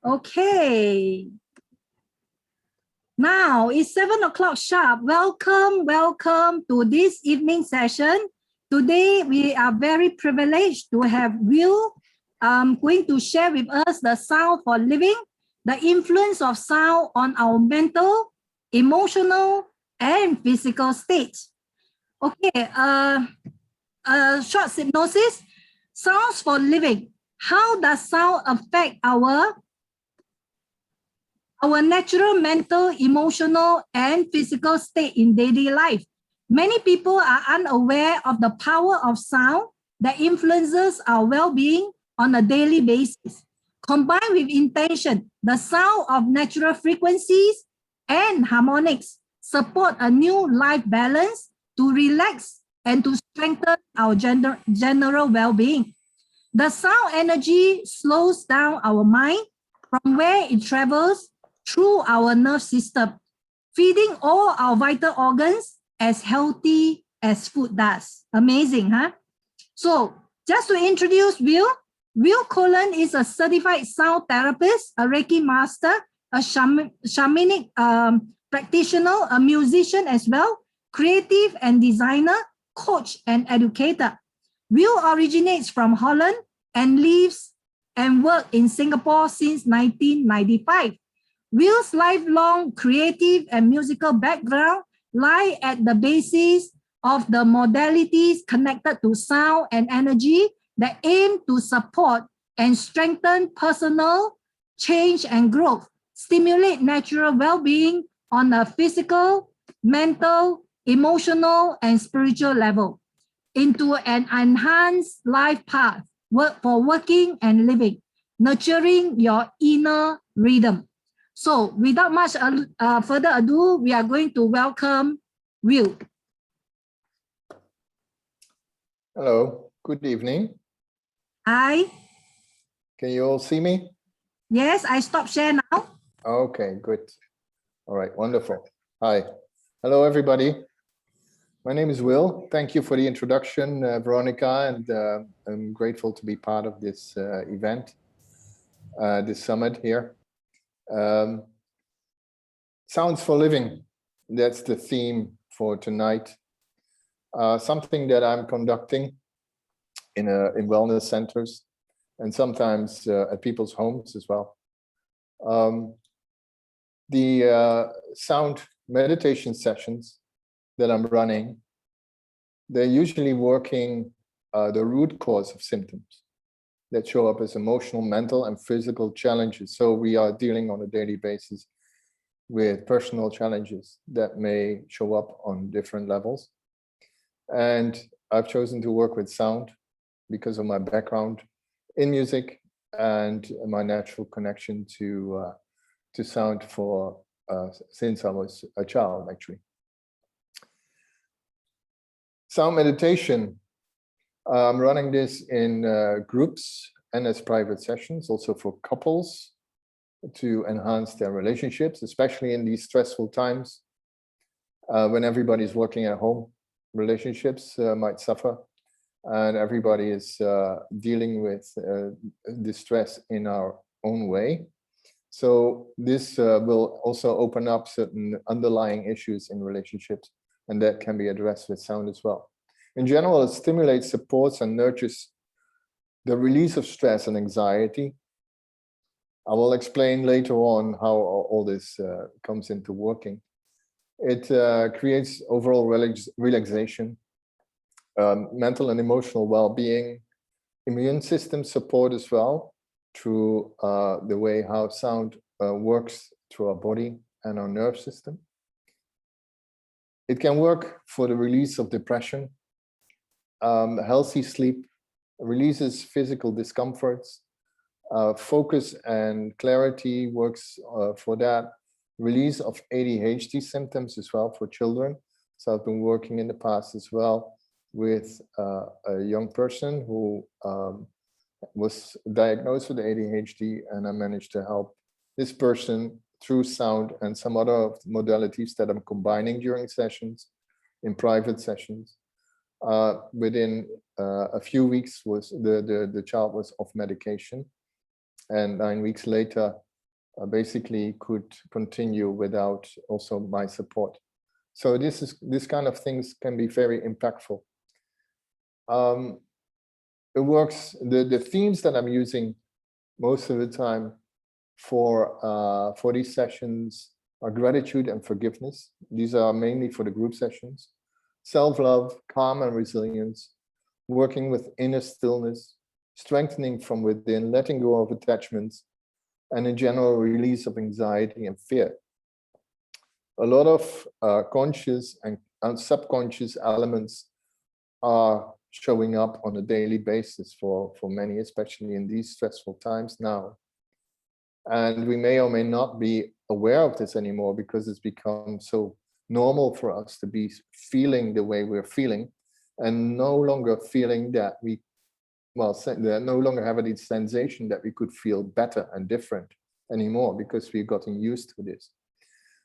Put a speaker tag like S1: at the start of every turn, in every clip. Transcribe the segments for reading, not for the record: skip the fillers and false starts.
S1: Okay. Now it's 7 o'clock sharp. Welcome to this evening session. Today we are very privileged to have Wil going to share with us the sound for living, the influence of sound on our mental, emotional, and physical states. Okay, short synopsis. Sounds for living. How does sound affect our natural mental, emotional, and physical state in daily life? Many people are unaware of the power of sound that influences our well-being on a daily basis. Combined with intention, the sound of natural frequencies and harmonics support a new life balance to relax and to strengthen our general well-being. The sound energy slows down our mind from where it travels through our nerve system, feeding all our vital organs as healthy as food does. Amazing, huh? So just to introduce Wil Kolen is a certified sound therapist, a Reiki master, a shamanic practitioner, a musician as well, creative and designer, coach and educator. Wil originates from Holland and lives and works in Singapore since 1995. Wil's lifelong creative and musical background lie at the basis of the modalities connected to sound and energy that aim to support and strengthen personal change and growth, stimulate natural well-being on a physical, mental, emotional, and spiritual level into an enhanced life path for working and living, nurturing your inner rhythm. So without much further ado, we are going to welcome Wil.
S2: Hello, good evening.
S1: Hi.
S2: Can you all see me?
S1: Yes, I stop share now.
S2: Okay, good. All right, wonderful. Hi. Hello, everybody. My name is Wil. Thank you for the introduction, Veronica, and I'm grateful to be part of this event, this summit here. Sounds for living, that's the theme for tonight. Something that I'm conducting in wellness centers and sometimes at people's homes as well. The sound meditation sessions that I'm running, they're usually working the root cause of symptoms that show up as emotional, mental, and physical challenges. So we are dealing on a daily basis with personal challenges that may show up on different levels. And I've chosen to work with sound because of my background in music and my natural connection to sound for since I was a child, actually. Sound meditation, I'm running this in groups and as private sessions, also for couples to enhance their relationships, especially in these stressful times when everybody's working at home. Relationships might suffer, and everybody is dealing with distress in our own way. So this will also open up certain underlying issues in relationships, and that can be addressed with sound as well. In general, it stimulates, supports, and nurtures the release of stress and anxiety. I will explain later on how all this comes into working. It creates overall relaxation, mental and emotional well-being, immune system support as well, through the way how sound works through our body and our nerve system. It can work for the release of depression, healthy sleep, releases physical discomforts, focus and clarity works for that, release of ADHD symptoms as well for children. So I've been working in the past as well with a young person who was diagnosed with ADHD, and I managed to help this person through sound and some other modalities that I'm combining during sessions, in private sessions. Within a few weeks, the child was off medication, and 9 weeks later, basically could continue without also my support. So this kind of things can be very impactful. It works. The themes that I'm using most of the time for these sessions are gratitude and forgiveness. These are mainly for the group sessions. Self-love, calm and resilience, working with inner stillness, strengthening from within, letting go of attachments, and in general release of anxiety and fear. A lot of conscious and subconscious elements are showing up on a daily basis for many, especially in these stressful times now. And we may or may not be aware of this anymore because it's become so normal for us to be feeling the way we're feeling and no longer feeling that we, no longer have any sensation that we could feel better and different anymore because we've gotten used to this.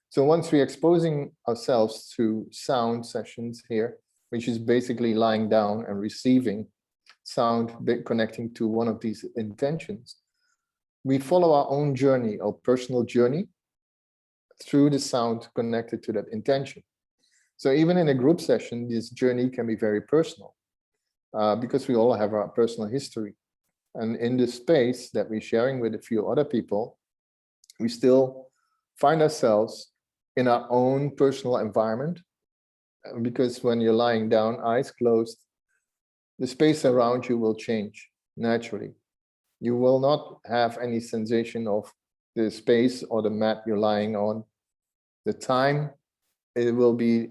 S2: So once we're exposing ourselves to sound sessions here, which is basically lying down and receiving sound, connecting to one of these intentions, we follow our own journey, our personal journey, through the sound connected to that intention. So even in a group session, this journey can be very personal because we all have our personal history. And in the space that we're sharing with a few other people, we still find ourselves in our own personal environment, because when you're lying down, eyes closed, the space around you will change naturally. You will not have any sensation of the space or the mat you're lying on. The time, it will be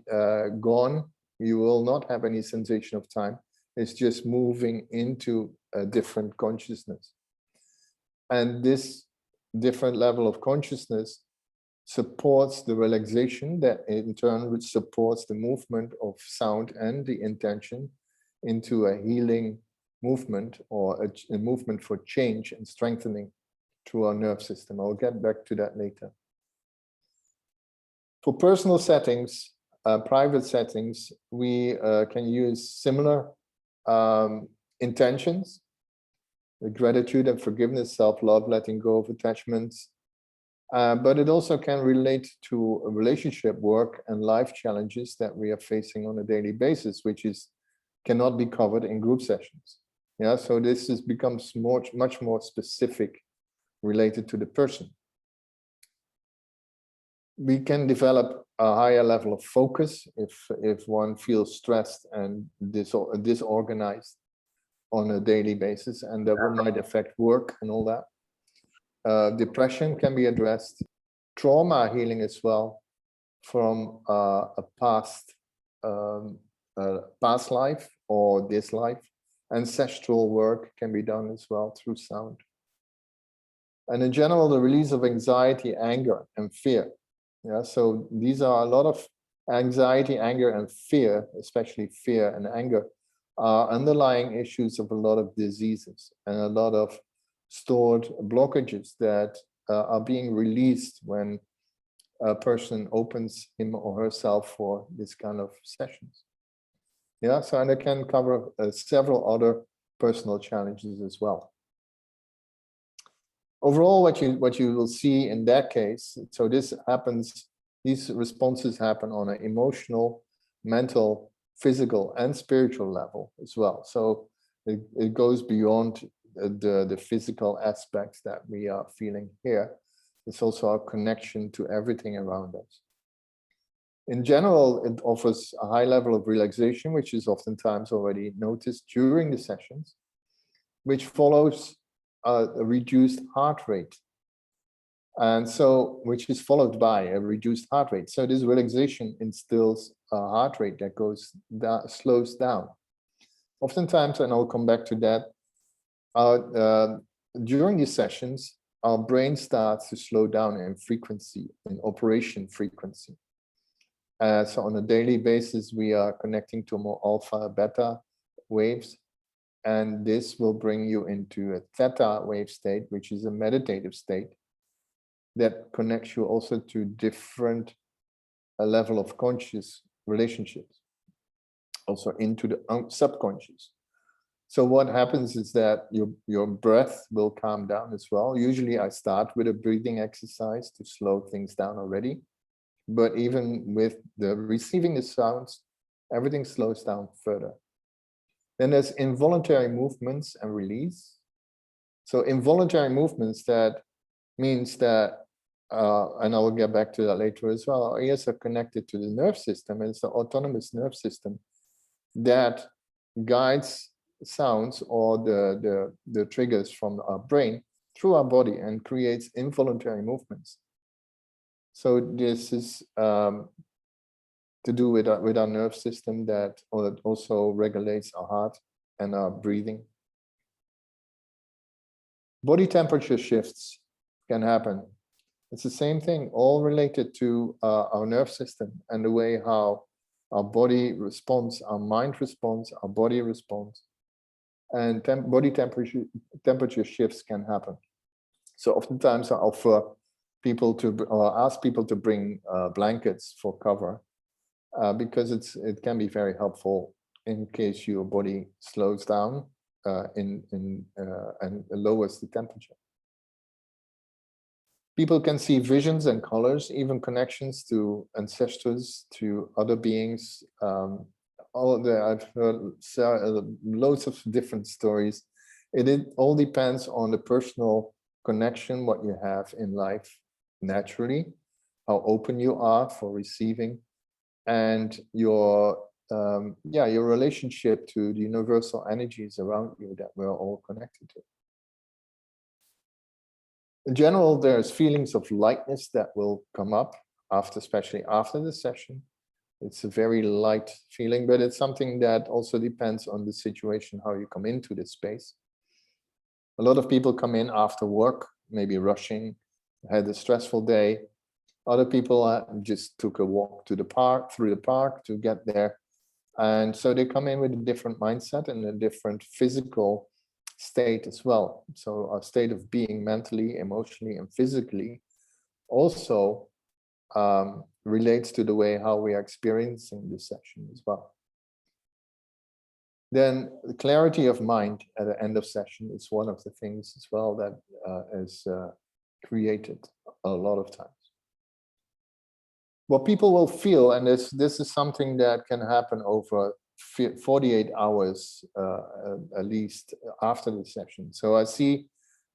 S2: gone. You will not have any sensation of time. It's just moving into a different consciousness. And this different level of consciousness supports the relaxation that in turn which supports the movement of sound and the intention into a healing movement or a movement for change and strengthening through our nerve system. I'll get back to that later. For personal settings, private settings, we can use similar intentions, the gratitude and forgiveness, self-love, letting go of attachments. But it also can relate to relationship work and life challenges that we are facing on a daily basis, which cannot be covered in group sessions. Yeah, so this becomes much more specific, related to the person. We can develop a higher level of focus if one feels stressed and disorganized on a daily basis, and that might affect work and all that. Depression can be addressed, trauma healing as well from a past life or this life. Ancestral work can be done as well through sound. And in general, the release of anxiety, anger, and fear. Yeah, so these are a lot of anxiety, anger, and fear, especially fear and anger, are underlying issues of a lot of diseases and a lot of stored blockages that are being released when a person opens him or herself for this kind of sessions. Yeah, so and I can cover several other personal challenges as well. Overall, what you will see in that case, so this happens, these responses happen on an emotional, mental, physical, and spiritual level as well. So it goes beyond the physical aspects that we are feeling here. It's also our connection to everything around us. In general, it offers a high level of relaxation, which is oftentimes already noticed during the sessions, which follows a reduced heart rate. And so, which is followed by a reduced heart rate. So this relaxation instills a heart rate that slows down. Oftentimes, and I'll come back to that, during these sessions, our brain starts to slow down in frequency, in operation frequency. So on a daily basis, we are connecting to more alpha, beta waves, and this will bring you into a theta wave state, which is a meditative state that connects you also to different level of conscious relationships, also into the subconscious. So what happens is that your breath will calm down as well. Usually I start with a breathing exercise to slow things down already. But even with the receiving the sounds, everything slows down further. Then there's involuntary movements and release. So involuntary movements, that means that, and I will get back to that later as well, our ears are connected to the nerve system, and it's the autonomous nerve system that guides sounds or the triggers from our brain through our body and creates involuntary movements. So this is to do with our nerve system that also regulates our heart and our breathing. Body temperature shifts can happen. It's the same thing, all related to our nerve system and the way how our body responds, our mind responds, our body responds. And body temperature shifts can happen. So oftentimes I offer people to, or ask people to bring blankets for cover, because it can be very helpful in case your body slows down and lowers the temperature. People can see visions and colors, even connections to ancestors, to other beings. I've heard loads of different stories. It all depends on the personal connection, what you have in life naturally, how open you are for receiving, and your relationship to the universal energies around you that we're all connected to. In general, there's feelings of lightness that will come up especially after the session. It's a very light feeling, but it's something that also depends on the situation, how you come into this space. A lot of people come in after work, maybe rushing, had a stressful day. Other people just took a walk to the park, through the park to get there. And so they come in with a different mindset and a different physical state as well. So our state of being mentally, emotionally, and physically also relates to the way how we are experiencing this session as well. Then the clarity of mind at the end of session is one of the things as well that is created a lot of times. What people will feel, and this is something that can happen over 48 hours at least after the session. So I see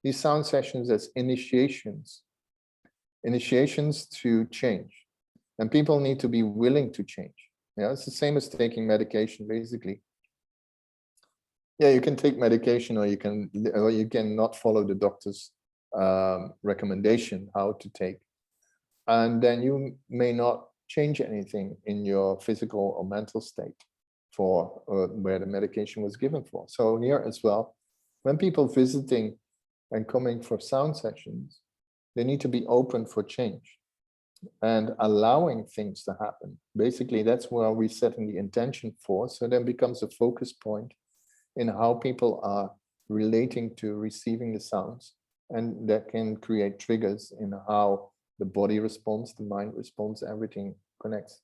S2: these sound sessions as initiations to change. And people need to be willing to change. Yeah, it's the same as taking medication, basically. Yeah, you can take medication, or you can not follow the doctor's recommendation how to take. And then you may not change anything in your physical or mental state for where the medication was given for. So here as well, when people visiting and coming for sound sessions, they need to be open for change and allowing things to happen. Basically, that's where we're setting the intention for. So then becomes a focus point in how people are relating to receiving the sounds, and that can create triggers in how the body responds, the mind responds, everything connects.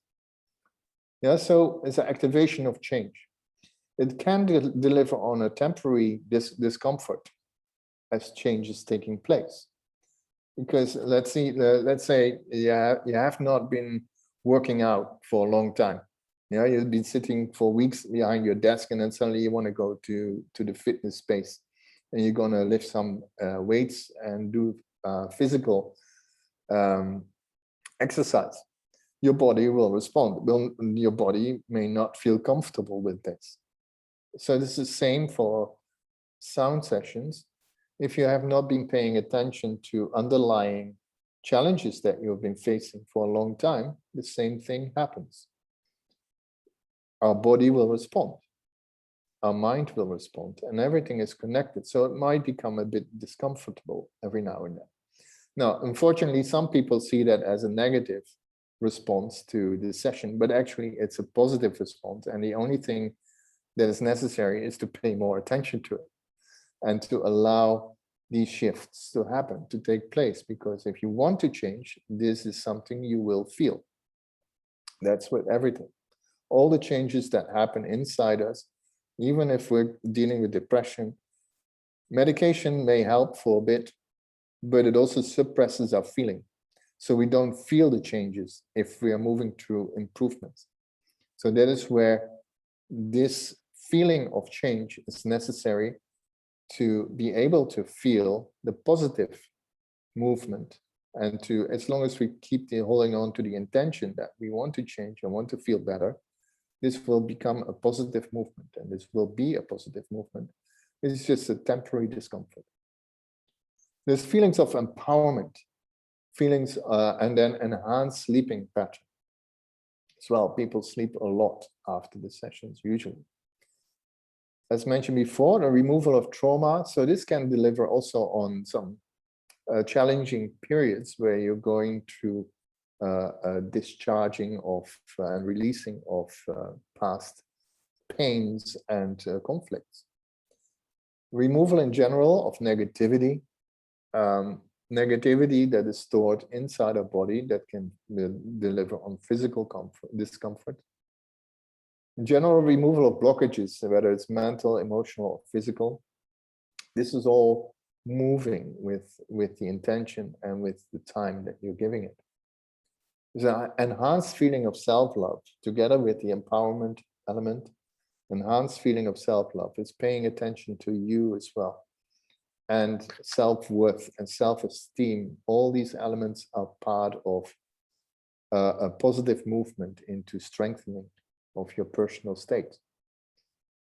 S2: Yeah, so it's an activation of change. It can deliver on a temporary discomfort as change is taking place. Because let's say you have not been working out for a long time. Yeah, you've been sitting for weeks behind your desk, and then suddenly you want to go to the fitness space, and you're gonna lift some weights and do physical exercise. Your body will respond. Your body may not feel comfortable with this. So this is the same for sound sessions. If you have not been paying attention to underlying challenges that you've been facing for a long time, the same thing happens. Our body will respond. Our mind will respond, and everything is connected. So it might become a bit discomfortable every now and then. Now, unfortunately, some people see that as a negative response to the session, but actually it's a positive response. And the only thing that is necessary is to pay more attention to it and to allow these shifts to happen, to take place. Because if you want to change, this is something you will feel. That's with everything. All the changes that happen inside us Even if we're dealing with depression, medication may help for a bit, but it also suppresses our feeling. So we don't feel the changes if we are moving through improvements. So that is where this feeling of change is necessary to be able to feel the positive movement, and to, as long as we keep holding on to the intention that we want to change and want to feel better, this will become a positive movement, and this will be a positive movement. It's just a temporary discomfort. There's feelings of empowerment, feelings, and then enhanced sleeping pattern as well. People sleep a lot after the sessions, usually. As mentioned before, the removal of trauma. So this can deliver also on some challenging periods where you're going through discharging of and releasing of past pains and conflicts. Removal in general of negativity, negativity that is stored inside our body that can deliver on physical discomfort. In general, removal of blockages, whether it's mental, emotional, or physical. This is all moving with the intention and with the time that you're giving it. There's an enhanced feeling of self-love together with the empowerment element. Enhanced feeling of self-love is paying attention to you as well. And self-worth and self-esteem, all these elements are part of a positive movement into strengthening of your personal state.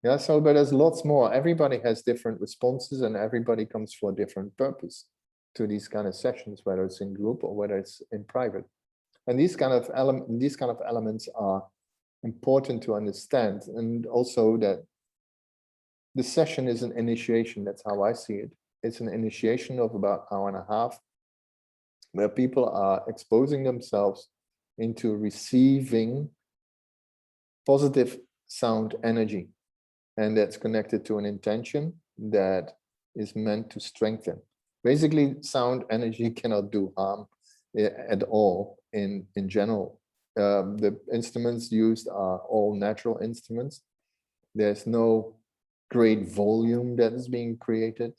S2: Yeah, so, but there's lots more. Everybody has different responses, and everybody comes for a different purpose to these kind of sessions, whether it's in group or whether it's in private. And these kind of elements are important to understand, and also that the session is an initiation. That's how I see it. It's an initiation of about an hour and a half, where people are exposing themselves into receiving positive sound energy. And that's connected to an intention that is meant to strengthen. Basically, sound energy cannot do harm at all in general. The instruments used are all natural instruments. There's no great volume that is being created.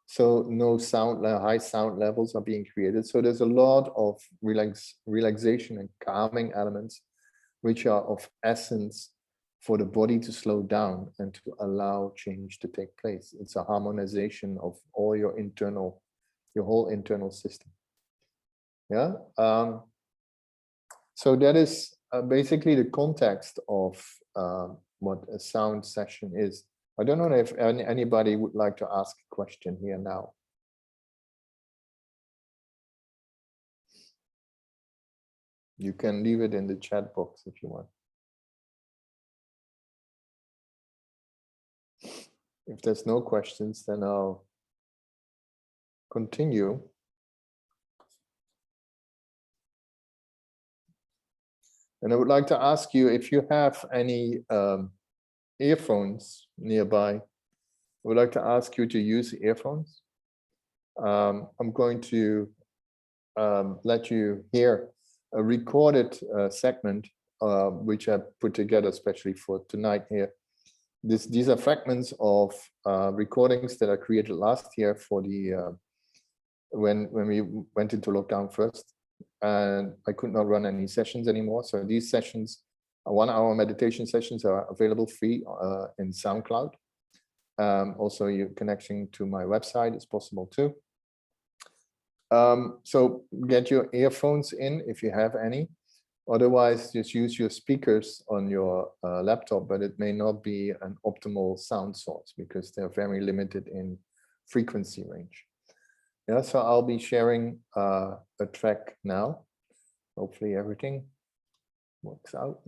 S2: So no sound, high sound levels are being created. So there's a lot of relaxation and calming elements, which are of essence for the body to slow down and to allow change to take place. It's a harmonization of all your whole internal system. Yeah. So that is basically the context of what a sound session is. I don't know if anybody would like to ask a question here now. You can leave it in the chat box if you want. If there's no questions, then I'll continue. And I would like to ask you if you have any earphones nearby. I would like to ask you to use earphones. I'm going to let you hear a recorded segment, which I put together especially for tonight here. These are fragments of recordings that I created last year for the when we went into lockdown first, and I could not run any sessions anymore. So these sessions, 1 hour meditation sessions, are available free in SoundCloud. Also, your connection to my website is possible too. So get your earphones in if you have any. Otherwise, just use your speakers on your laptop, but it may not be an optimal sound source because they're very limited in frequency range. Yeah, so I'll be sharing a track now. Hopefully everything works out.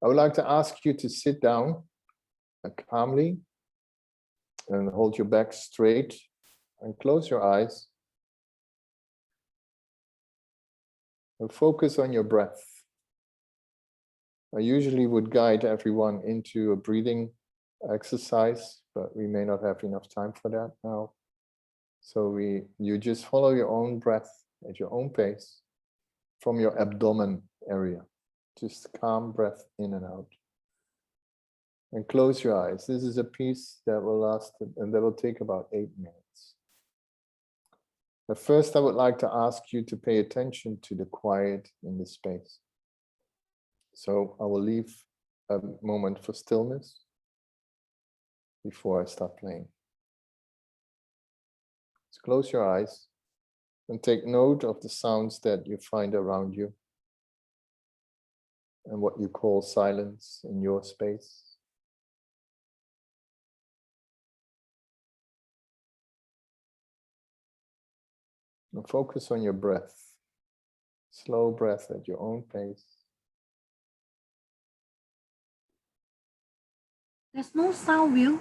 S2: I would like to ask you to sit down calmly and hold your back straight and close your eyes. And focus on your breath. I usually would guide everyone into a breathing exercise, but we may not have enough time for that now. So you just follow your own breath at your own pace from your abdomen area. Just calm breath in and out. And close your eyes. This is a piece that will last and that will take about 8 minutes. But first, I would like to ask you to pay attention to the quiet in the space. So I will leave a moment for stillness before I start playing. So close your eyes and take note of the sounds that you find around you and what you call silence in your space. And focus on your breath. Slow breath at your own pace.
S1: There's no sound, Will.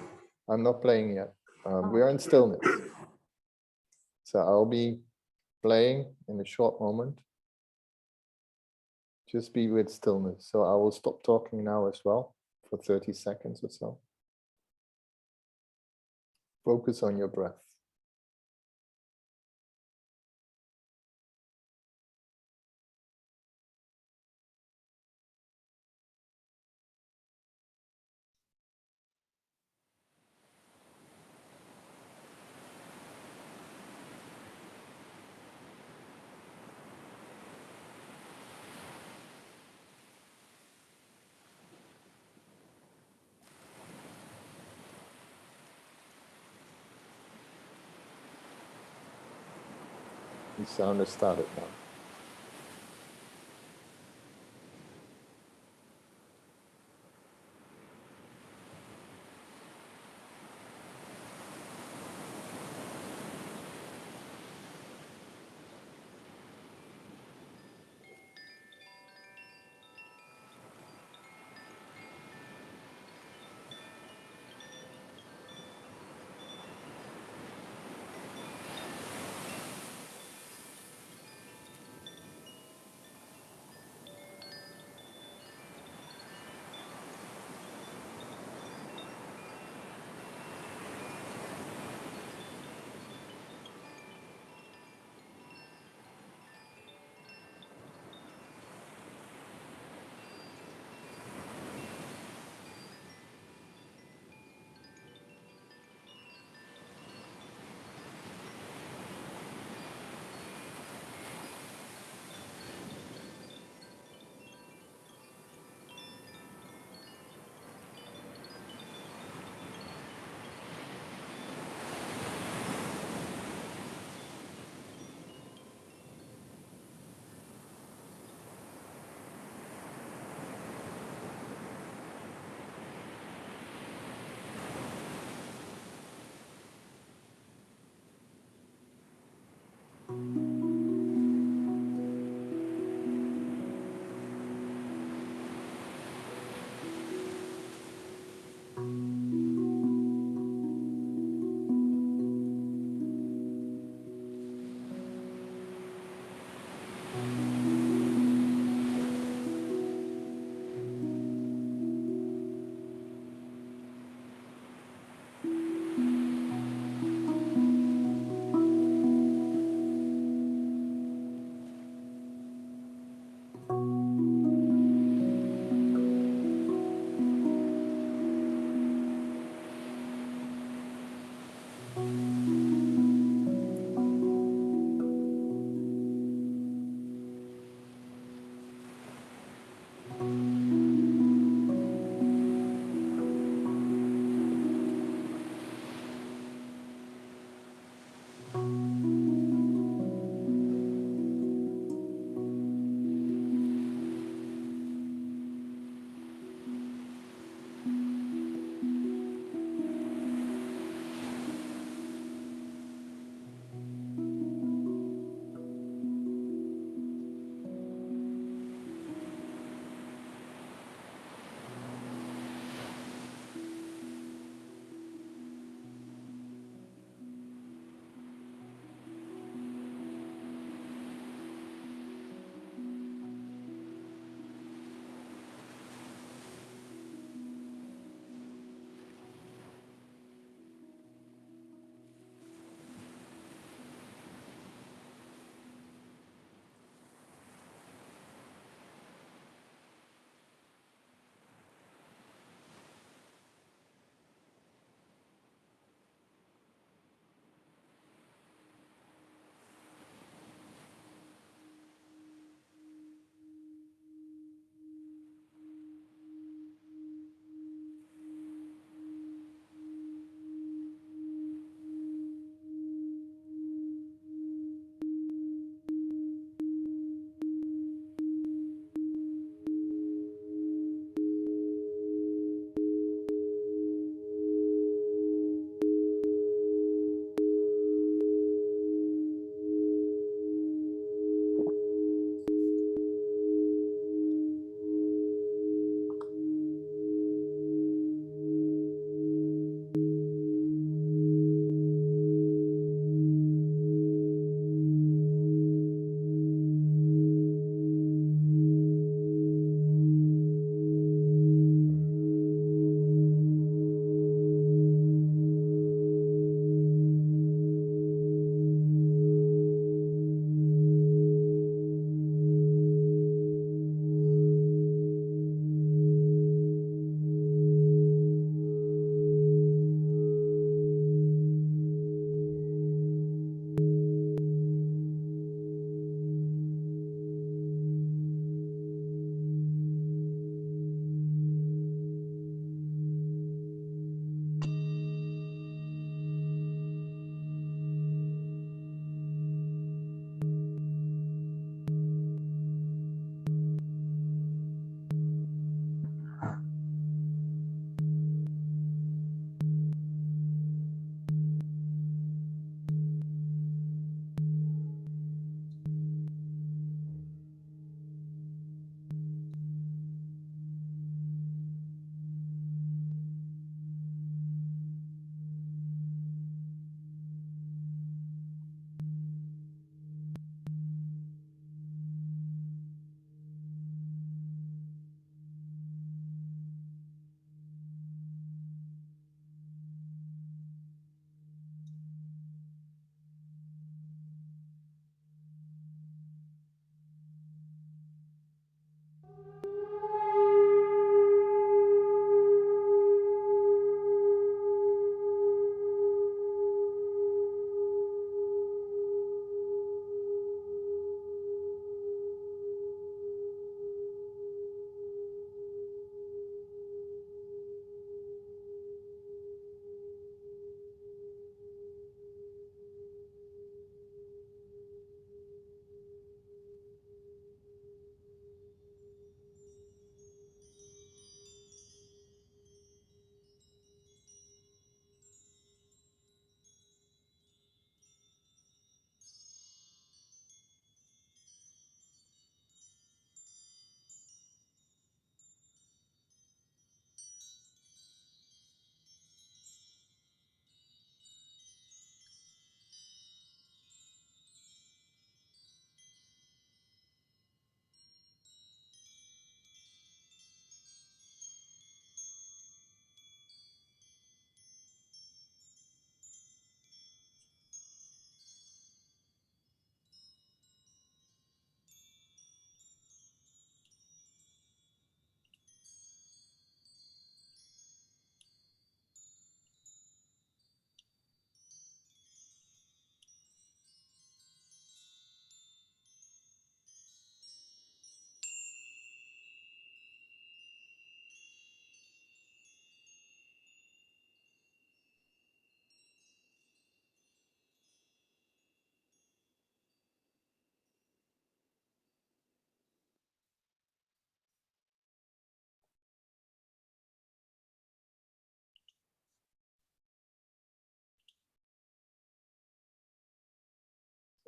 S2: I'm not playing yet. We are in stillness. So I'll be playing in a short moment. Just be with stillness. So I will stop talking now as well for 30 seconds or so. Focus on your breath. The sound has started now.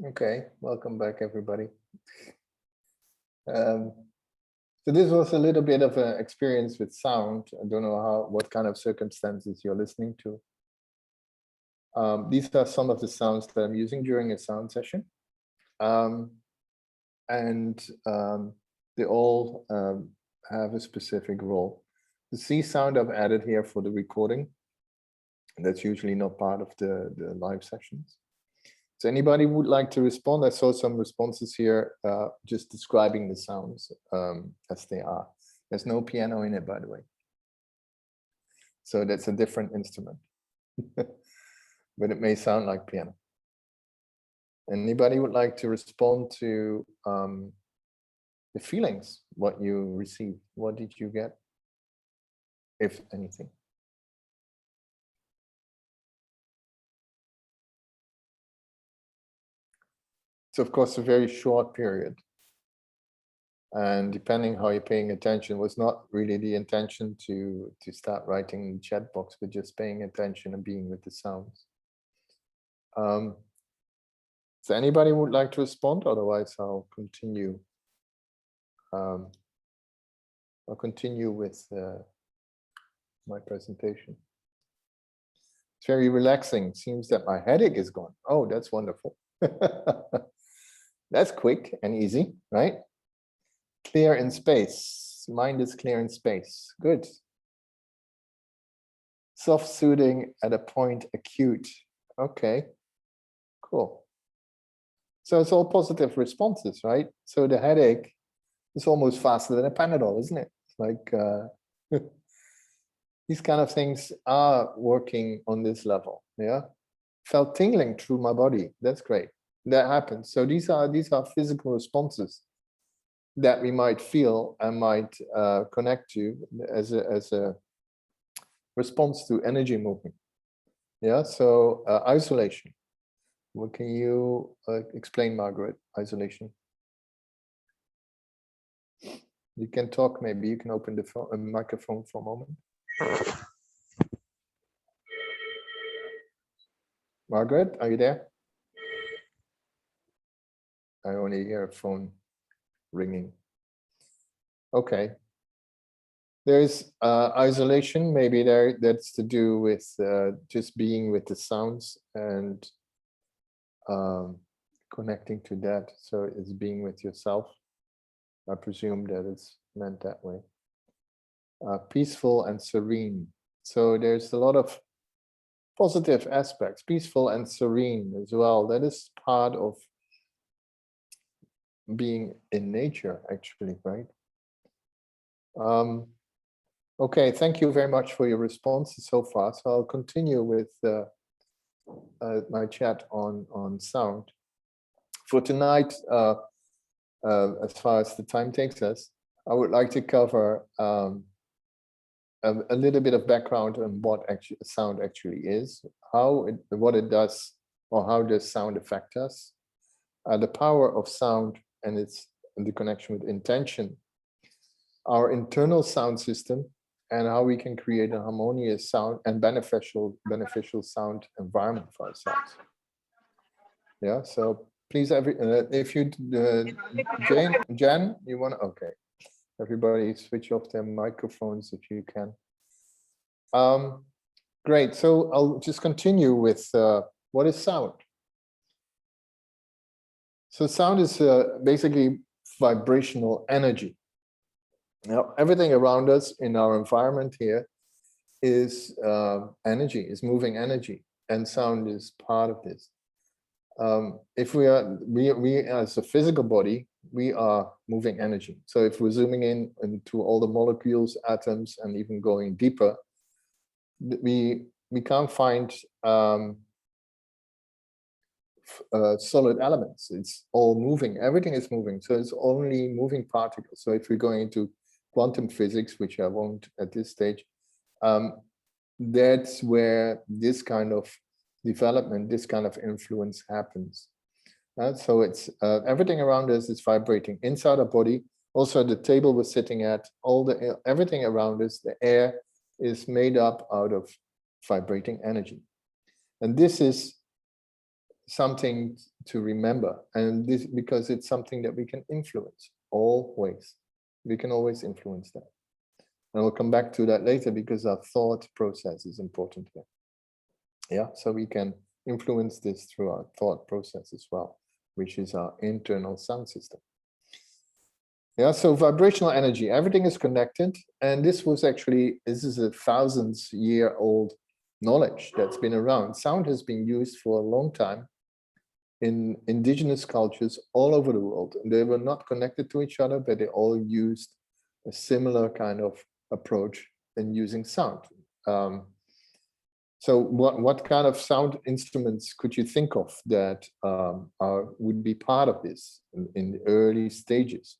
S2: Okay, welcome back, everybody. So this was a little bit of an experience with sound. I don't know what kind of circumstances you're listening to. These are some of the sounds that I'm using during a sound session. They all have a specific role. The C sound I've added here for the recording. That's usually not part of the live sessions. So anybody would like to respond? I saw some responses here just describing the sounds as they are. There's no piano in it, by the way. So that's a different instrument. But it may sound like piano. Anybody would like to respond to the feelings, what you received? What did you get, if anything? It's of course a very short period. And depending how you're paying attention, was not really the intention to start writing in the chat box, but just paying attention and being with the sounds. So anybody would like to respond? Otherwise, I'll continue. I'll continue with my presentation. It's very relaxing. Seems that my headache is gone. Oh, that's wonderful. That's quick and easy, right? Clear in space. Mind is clear in space. Good. Soft soothing at a point acute. Okay, cool. So it's all positive responses, right? So the headache is almost faster than a Panadol, isn't it? It's like these kind of things are working on this level. Yeah, felt tingling through my body. That's great. That happens. So these are physical responses that we might feel and might connect to as a response to energy movement. Yeah. So isolation. What can you explain, Margaret? Isolation. You can talk. Maybe you can open the phone, microphone for a moment. Margaret, are you there? I only hear a phone ringing. Okay. There's isolation. Maybe that's to do with just being with the sounds and connecting to that. So it's being with yourself. I presume that it's meant that way. Peaceful and serene. So there's a lot of positive aspects, peaceful and serene as well. That is part of being in nature, actually, right? Okay, thank you very much for your responses so far. So I'll continue with my chat on sound. For tonight, as far as the time takes us, I would like to cover a little bit of background on what sound actually is, what it does, or how does sound affect us, the power of sound and the connection with intention, our internal sound system, and how we can create a harmonious sound and beneficial sound environment for ourselves. Yeah, so please, if you, Jen, you want to, okay. Everybody switch off their microphones if you can. Great, so I'll just continue with what is sound? So sound is basically vibrational energy. Now, everything around us in our environment here is energy, is moving energy, and sound is part of this. If we as a physical body, we are moving energy. So if we're zooming in into all the molecules, atoms, and even going deeper, we can't find solid elements. It's all moving. Everything is moving. So it's only moving particles. So if we're going into quantum physics, which I won't at this stage, that's where this kind of development, this kind of influence happens. So it's everything around us is vibrating inside our body. Also, the table we're sitting at, everything around us, the air is made up out of vibrating energy, and this is something to remember, and this because it's something that we can influence always. We can always influence that, and we'll come back to that later because our thought process is important here. Yeah, so we can influence this through our thought process as well, which is our internal sound system. Yeah, so vibrational energy, everything is connected, and this is a thousands-year-old knowledge that's been around. Sound has been used for a long time in indigenous cultures all over the world. They were not connected to each other, but they all used a similar kind of approach in using sound. So what kind of sound instruments could you think of that would be part of this in the early stages,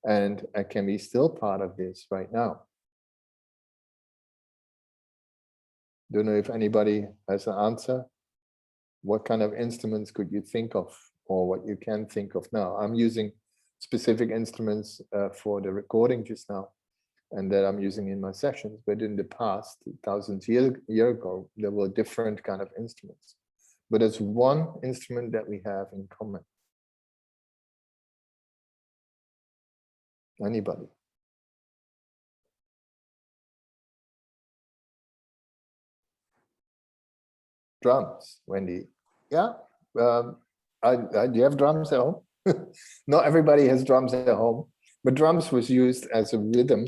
S2: and can be still part of this right now? Don't know if anybody has an answer. What kind of instruments could you think of, or what you can think of now? I'm using specific instruments for the recording just now, and that I'm using in my sessions. But in the past, thousands years ago, there were different kind of instruments. But there's one instrument that we have in common. Anybody? Drums, Wendy. Yeah. Do you have drums at home? Not everybody has drums at home, but drums was used as a rhythm.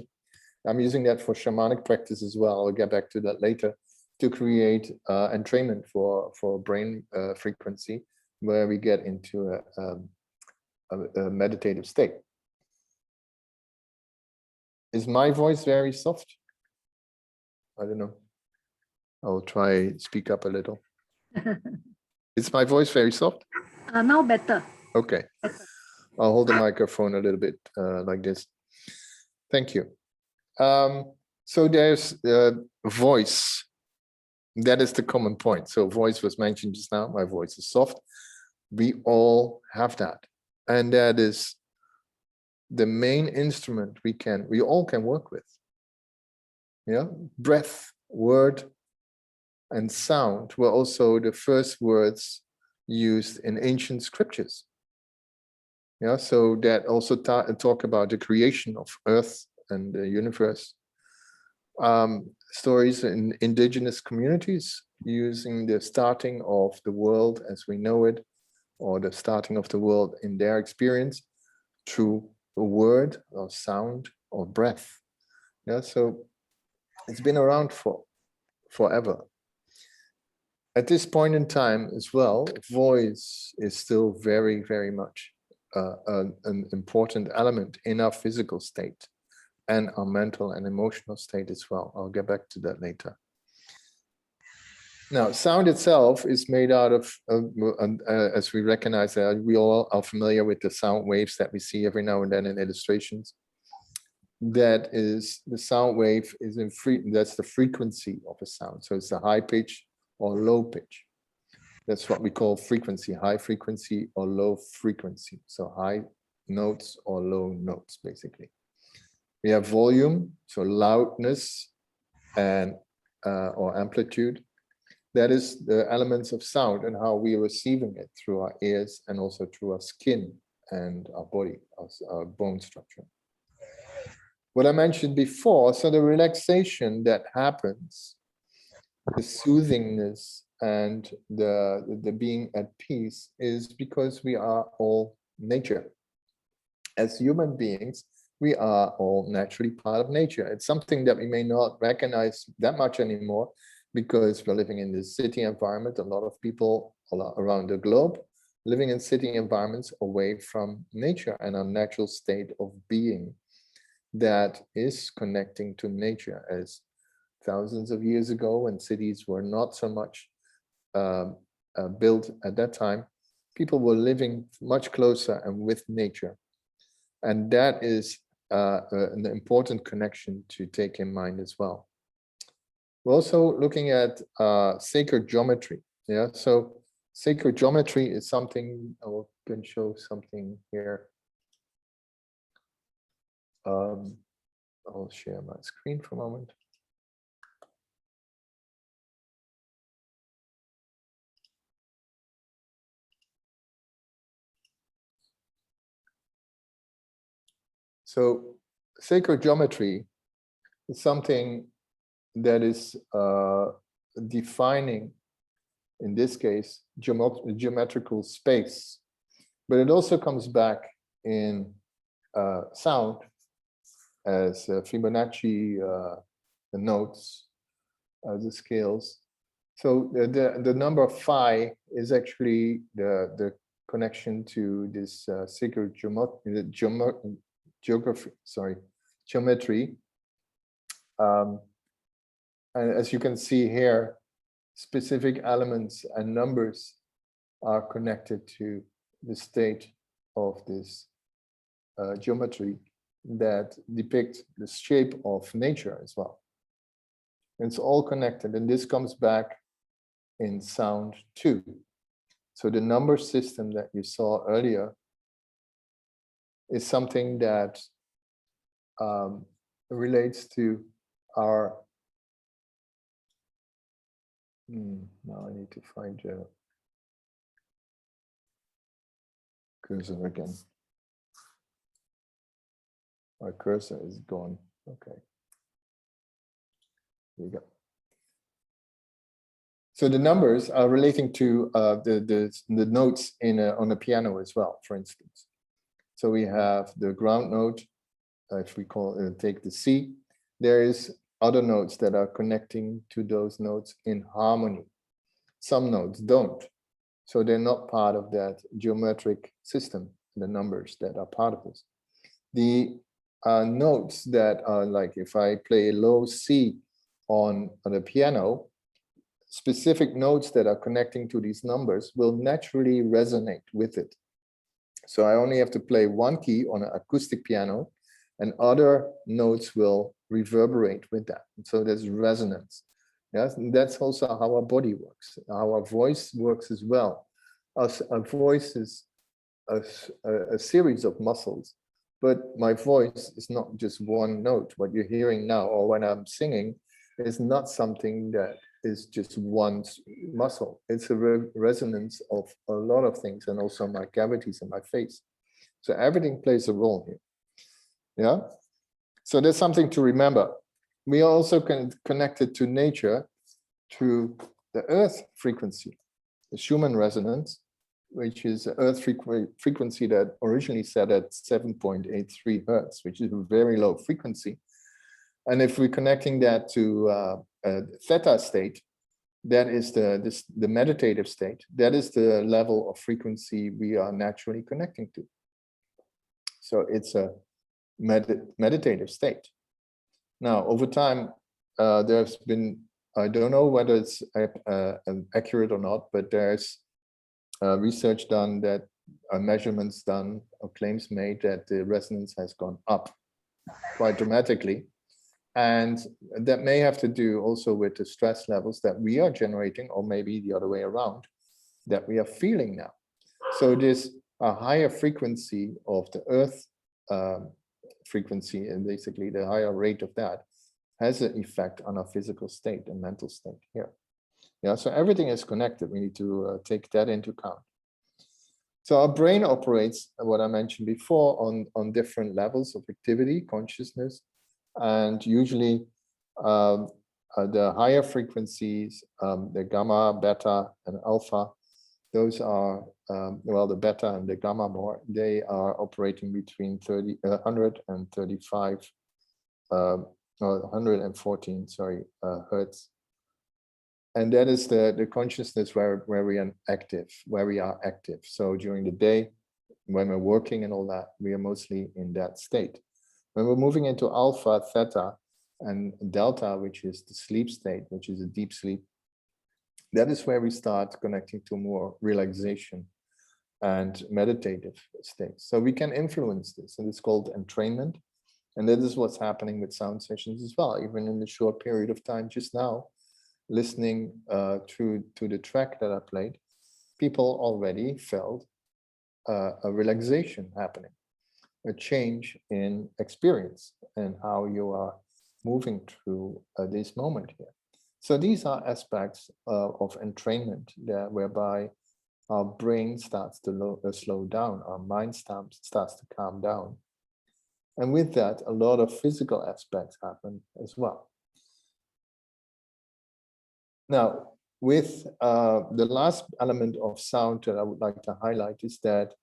S2: I'm using that for shamanic practice as well. I'll get back to that later, to create entrainment for brain frequency, where we get into a meditative state. Is my voice very soft? I don't know. I'll try speak up a little. Is my voice very soft?
S1: Now better.
S2: Okay. I'll hold the microphone a little bit like this. Thank you. So there's voice. That is the common point. So voice was mentioned just now. My voice is soft. We all have that. And that is the main instrument we all can work with. Yeah, breath, word, and sound were also the first words used in ancient scriptures. Yeah, so that also talk about the creation of Earth and the universe. Stories in indigenous communities using the starting of the world as we know it, or the starting of the world in their experience through a word or sound or breath. Yeah, so it's been around for forever. At this point in time as well, voice is still very, very much an important element in our physical state and our mental and emotional state as well. I'll get back to that later. Now, sound itself is made out of, as we recognize that, we all are familiar with the sound waves that we see every now and then in illustrations. That is, the sound wave is that's the frequency of a sound. So it's a high pitch or low pitch. That's what we call frequency, high frequency or low frequency. So high notes or low notes, basically. We have volume, so loudness and or amplitude. That is the elements of sound and how we are receiving it through our ears and also through our skin and our body, our bone structure. What I mentioned before, so the relaxation that happens, the soothingness and the being at peace is because we are all nature. As human beings, we are all naturally part of nature. It's something that we may not recognize that much anymore because we're living in this city environment. A lot of people around the globe living in city environments away from nature and our natural state of being that is connecting to nature. As thousands of years ago, when cities were not so much built at that time, people were living much closer and with nature. And that is an important connection to take in mind as well. We're also looking at sacred geometry. Yeah, so sacred geometry is something, I can show something here. I'll share my screen for a moment. So sacred geometry is something that is defining, in this case, geometrical space, but it also comes back in sound as Fibonacci, the notes, the scales. So the number phi is actually the connection to this sacred geometry. And as you can see here, specific elements and numbers are connected to the state of this geometry that depict the shape of nature as well. It's all connected, and this comes back in sound too. So the number system that you saw earlier is something that relates to our now I need to find your cursor again. My cursor is gone. Okay. Here we go. So the numbers are relating to the notes in on a piano as well, for instance. So we have the ground note, if we take the C. There is other notes that are connecting to those notes in harmony. Some notes don't, so they're not part of that geometric system, the numbers that are part of this. The notes that are like, if I play a low C on the piano, specific notes that are connecting to these numbers will naturally resonate with it. So I only have to play one key on an acoustic piano, and other notes will reverberate with that. So there's resonance. Yes, and that's also how our body works, how our voice works as well. Our voice is a series of muscles, but my voice is not just one note. What you're hearing now, or when I'm singing, is not something that is just one muscle. It's a resonance of a lot of things, and also my cavities in my face. So everything plays a role here. Yeah. So there's something to remember. We are also connected to nature through the earth frequency, the Schumann resonance, which is earth frequency that originally set at 7.83 hertz, which is a very low frequency. And if we're connecting that to a theta state, that is the meditative state. That is the level of frequency we are naturally connecting to. So it's a meditative state. Now, over time, there's been, I don't know whether it's accurate or not, but there's research done, that measurements done, or claims made that the resonance has gone up quite dramatically. And that may have to do also with the stress levels that we are generating, or maybe the other way around, that we are feeling now. So this a higher frequency of the earth frequency, and basically the higher rate of that has an effect on our physical state and mental state here. Yeah, so everything is connected. We need to take that into account. So our brain operates, what I mentioned before, on different levels of activity, consciousness, and usually the higher frequencies, the gamma, beta, and alpha, those are, well, the beta and the gamma more, they are operating between 135, or 114, sorry, hertz. And that is the consciousness where we are active, So during the day, when we're working and all that, we are mostly in that state. When we're moving into alpha, theta, and delta, which is the sleep state, which is a deep sleep, that is where we start connecting to more relaxation and meditative states. So we can influence this, and it's called entrainment. And that is what's happening with sound sessions as well. Even in the short period of time just now, listening to the track that I played, people already felt a relaxation happening, a change in experience and how you are moving through this moment here. So these are aspects of entrainment whereby our brain starts to slow down, our mind starts to calm down. And with that, a lot of physical aspects happen as well. Now, with the last element of sound that I would like to highlight is that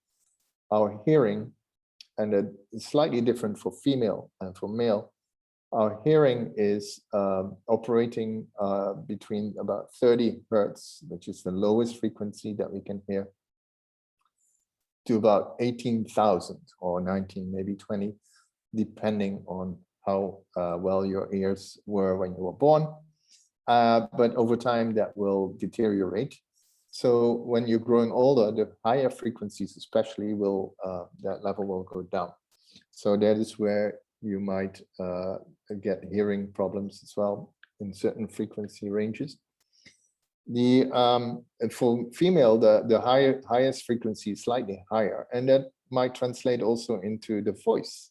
S2: our hearing, and it's slightly different for female and for male, our hearing is operating between about 30 hertz, which is the lowest frequency that we can hear, to about 18,000 or 19, maybe 20, depending on how well your ears were when you were born. But over time, that will deteriorate. So when you're growing older, the higher frequencies especially will, that level will go down. So that is where you might get hearing problems as well in certain frequency ranges. The for female, the highest frequency is slightly higher, and that might translate also into the voice,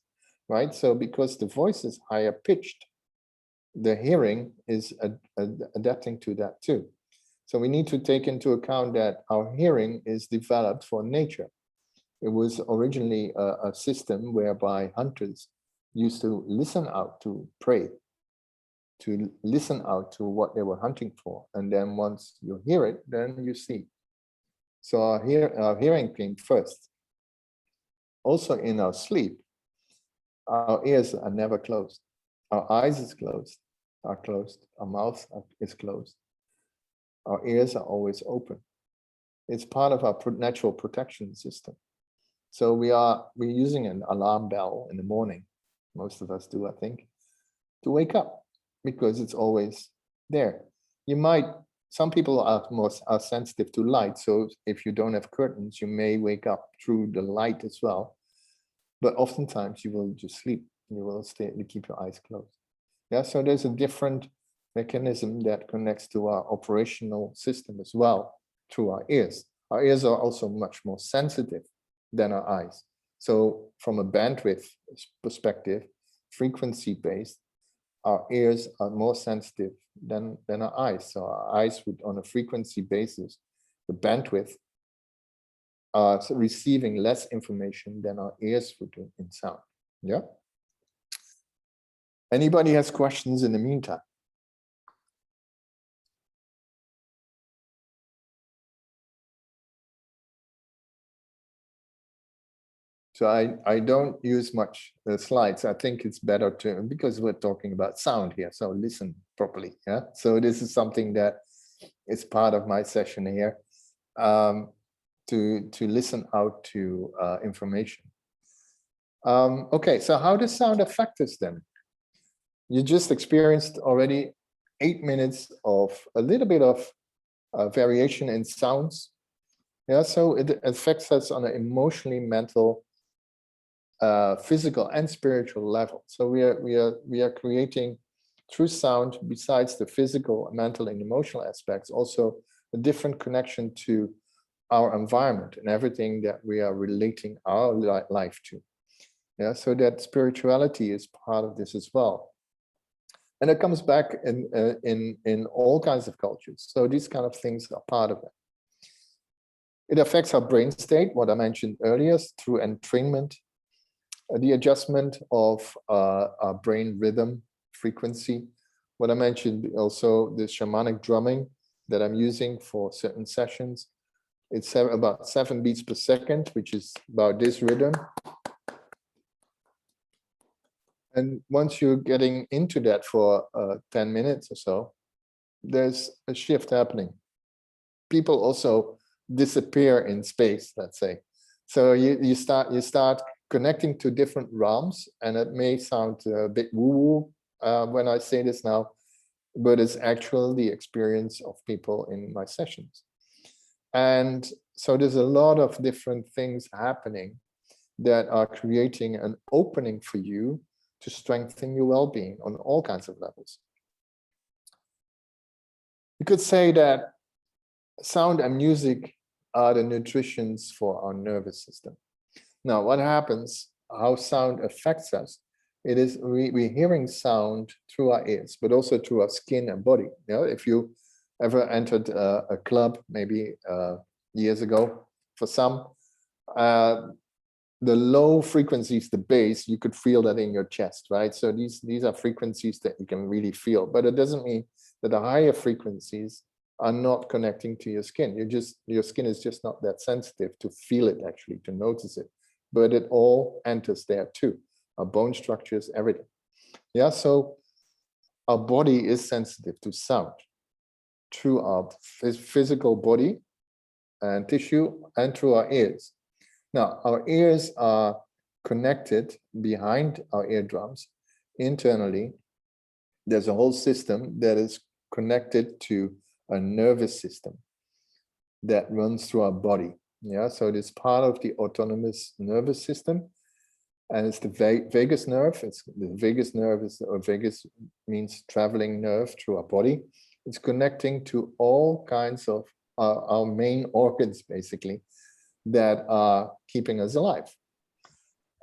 S2: right? So because the voice is higher pitched, the hearing is adapting to that too. So we need to take into account that our hearing is developed for nature. It was originally a system whereby hunters used to listen out to prey, to listen out to what they were hunting for. And then once you hear it, then you see. So our hearing came first. Also in our sleep, our ears are never closed. Our eyes are closed. Our mouth is closed. Our ears are always open. It's part of our natural protection system. So we're using an alarm bell in the morning. Most of us do, I think, to wake up, because it's always there. Some people are sensitive to light. So if you don't have curtains, you may wake up through the light as well. But oftentimes you will just sleep. You will keep your eyes closed. Yeah, so there's a different mechanism that connects to our operational system as well through our ears. Our ears are also much more sensitive than our eyes. So from a bandwidth perspective, frequency-based, our ears are more sensitive than our eyes. So our eyes would, on a frequency basis, the bandwidth are receiving less information than our ears would do in sound. Yeah. Anybody has questions in the meantime? So I don't use much slides. I think it's better to, because we're talking about sound here, so listen properly. Yeah. So this is something that is part of my session here, to listen out to information. Okay, so how does sound affect us then? You just experienced already 8 minutes of a little bit of variation in sounds. Yeah, so it affects us on an emotionally, mental, physical and spiritual level. So we are creating through sound, besides the physical, mental and emotional aspects, also a different connection to our environment and everything that we are relating our life to. Yeah, so that spirituality is part of this as well. And it comes back in all kinds of cultures. So these kind of things are part of it. It affects our brain state, what I mentioned earlier, through entrainment, the adjustment of our brain rhythm, frequency. What I mentioned also, the shamanic drumming that I'm using for certain sessions. It's about 7 beats per second, which is about this rhythm. And once you're getting into that for 10 minutes or so, there's a shift happening. People also disappear in space, let's say. So you start connecting to different realms, and it may sound a bit woo-woo when I say this now, but it's actually the experience of people in my sessions. And so there's a lot of different things happening that are creating an opening for you to strengthen your well-being on all kinds of levels. You could say that sound and music are the nutritions for our nervous system. Now, what happens, how sound affects us, it is we're hearing sound through our ears, but also through our skin and body. You know, if you ever entered a club, maybe years ago, for some, the low frequencies, the bass, you could feel that in your chest, right? So these are frequencies that you can really feel, but it doesn't mean that the higher frequencies are not connecting to your skin. Your skin is just not that sensitive to feel it, actually, to notice it, but it all enters there too. Our bone structures, everything. Yeah, so our body is sensitive to sound through our physical body and tissue and through our ears. Now, our ears are connected behind our eardrums internally. There's a whole system that is connected to a nervous system that runs through our body. Yeah, so it is part of the autonomous nervous system, and it's the vagus nerve. The vagus nerve or vagus means traveling nerve through our body. It's connecting to all kinds of our main organs, basically, that are keeping us alive.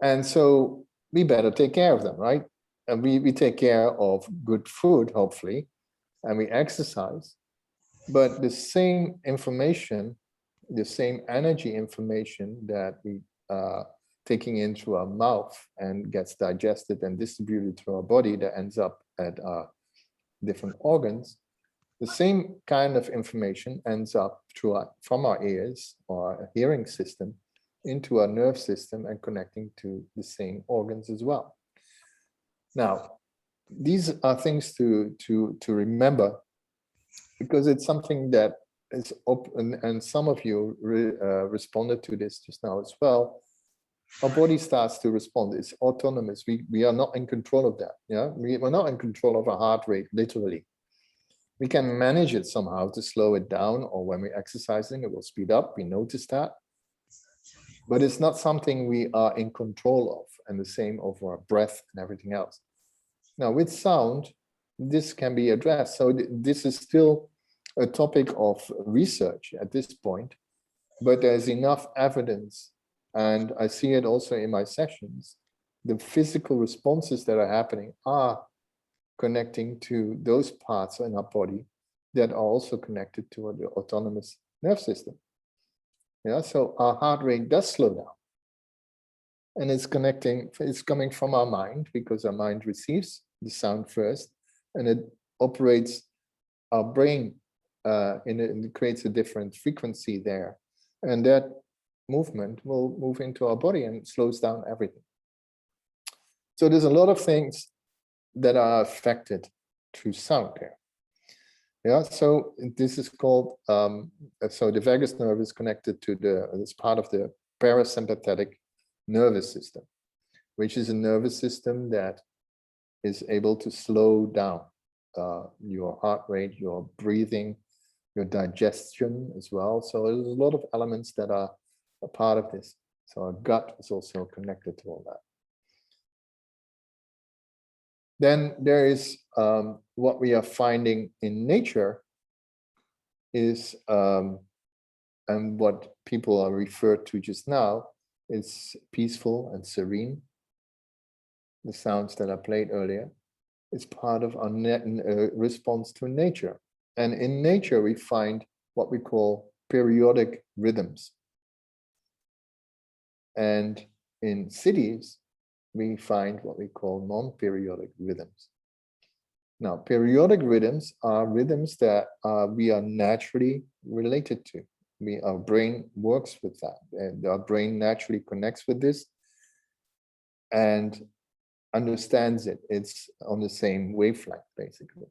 S2: And so we better take care of them, right? And we take care of good food, hopefully, and we exercise. But the same information, the same energy information that we are taking in through our mouth and gets digested and distributed through our body that ends up at our different organs, the same kind of information ends up from our ears or our hearing system into our nerve system and connecting to the same organs as well. Now, these are things to remember, because it's something that is open, and some of you responded to this just now as well. Our body starts to respond. It's autonomous. We are not in control of that. Yeah, we're not in control of our heart rate, literally. We can manage it somehow to slow it down, or when we're exercising, it will speed up. We notice that. But it's not something we are in control of, and the same over our breath and everything else. Now, with sound, this can be addressed. So this is still a topic of research at this point, but there's enough evidence, and I see it also in my sessions. The physical responses that are happening are connecting to those parts in our body that are also connected to the autonomous nerve system. Yeah, so our heart rate does slow down. And it's coming from our mind, because our mind receives the sound first, and it operates our brain and it creates a different frequency there. And that movement will move into our body and slows down everything. So there's a lot of things that are affected through sound there. Yeah, so this is called, so the vagus nerve is connected to it's part of the parasympathetic nervous system, which is a nervous system that is able to slow down your heart rate, your breathing, your digestion as well. So there's a lot of elements that are a part of this. So our gut is also connected to all that. Then there is what we are finding in nature is, and what people are referred to just now, is peaceful and serene. The sounds that I played earlier is part of our response to nature. And in nature, we find what we call periodic rhythms. And in cities, we find what we call non-periodic rhythms. Now, periodic rhythms are rhythms that we are naturally related to. Our brain works with that, and our brain naturally connects with this and understands it. It's on the same wavelength, basically,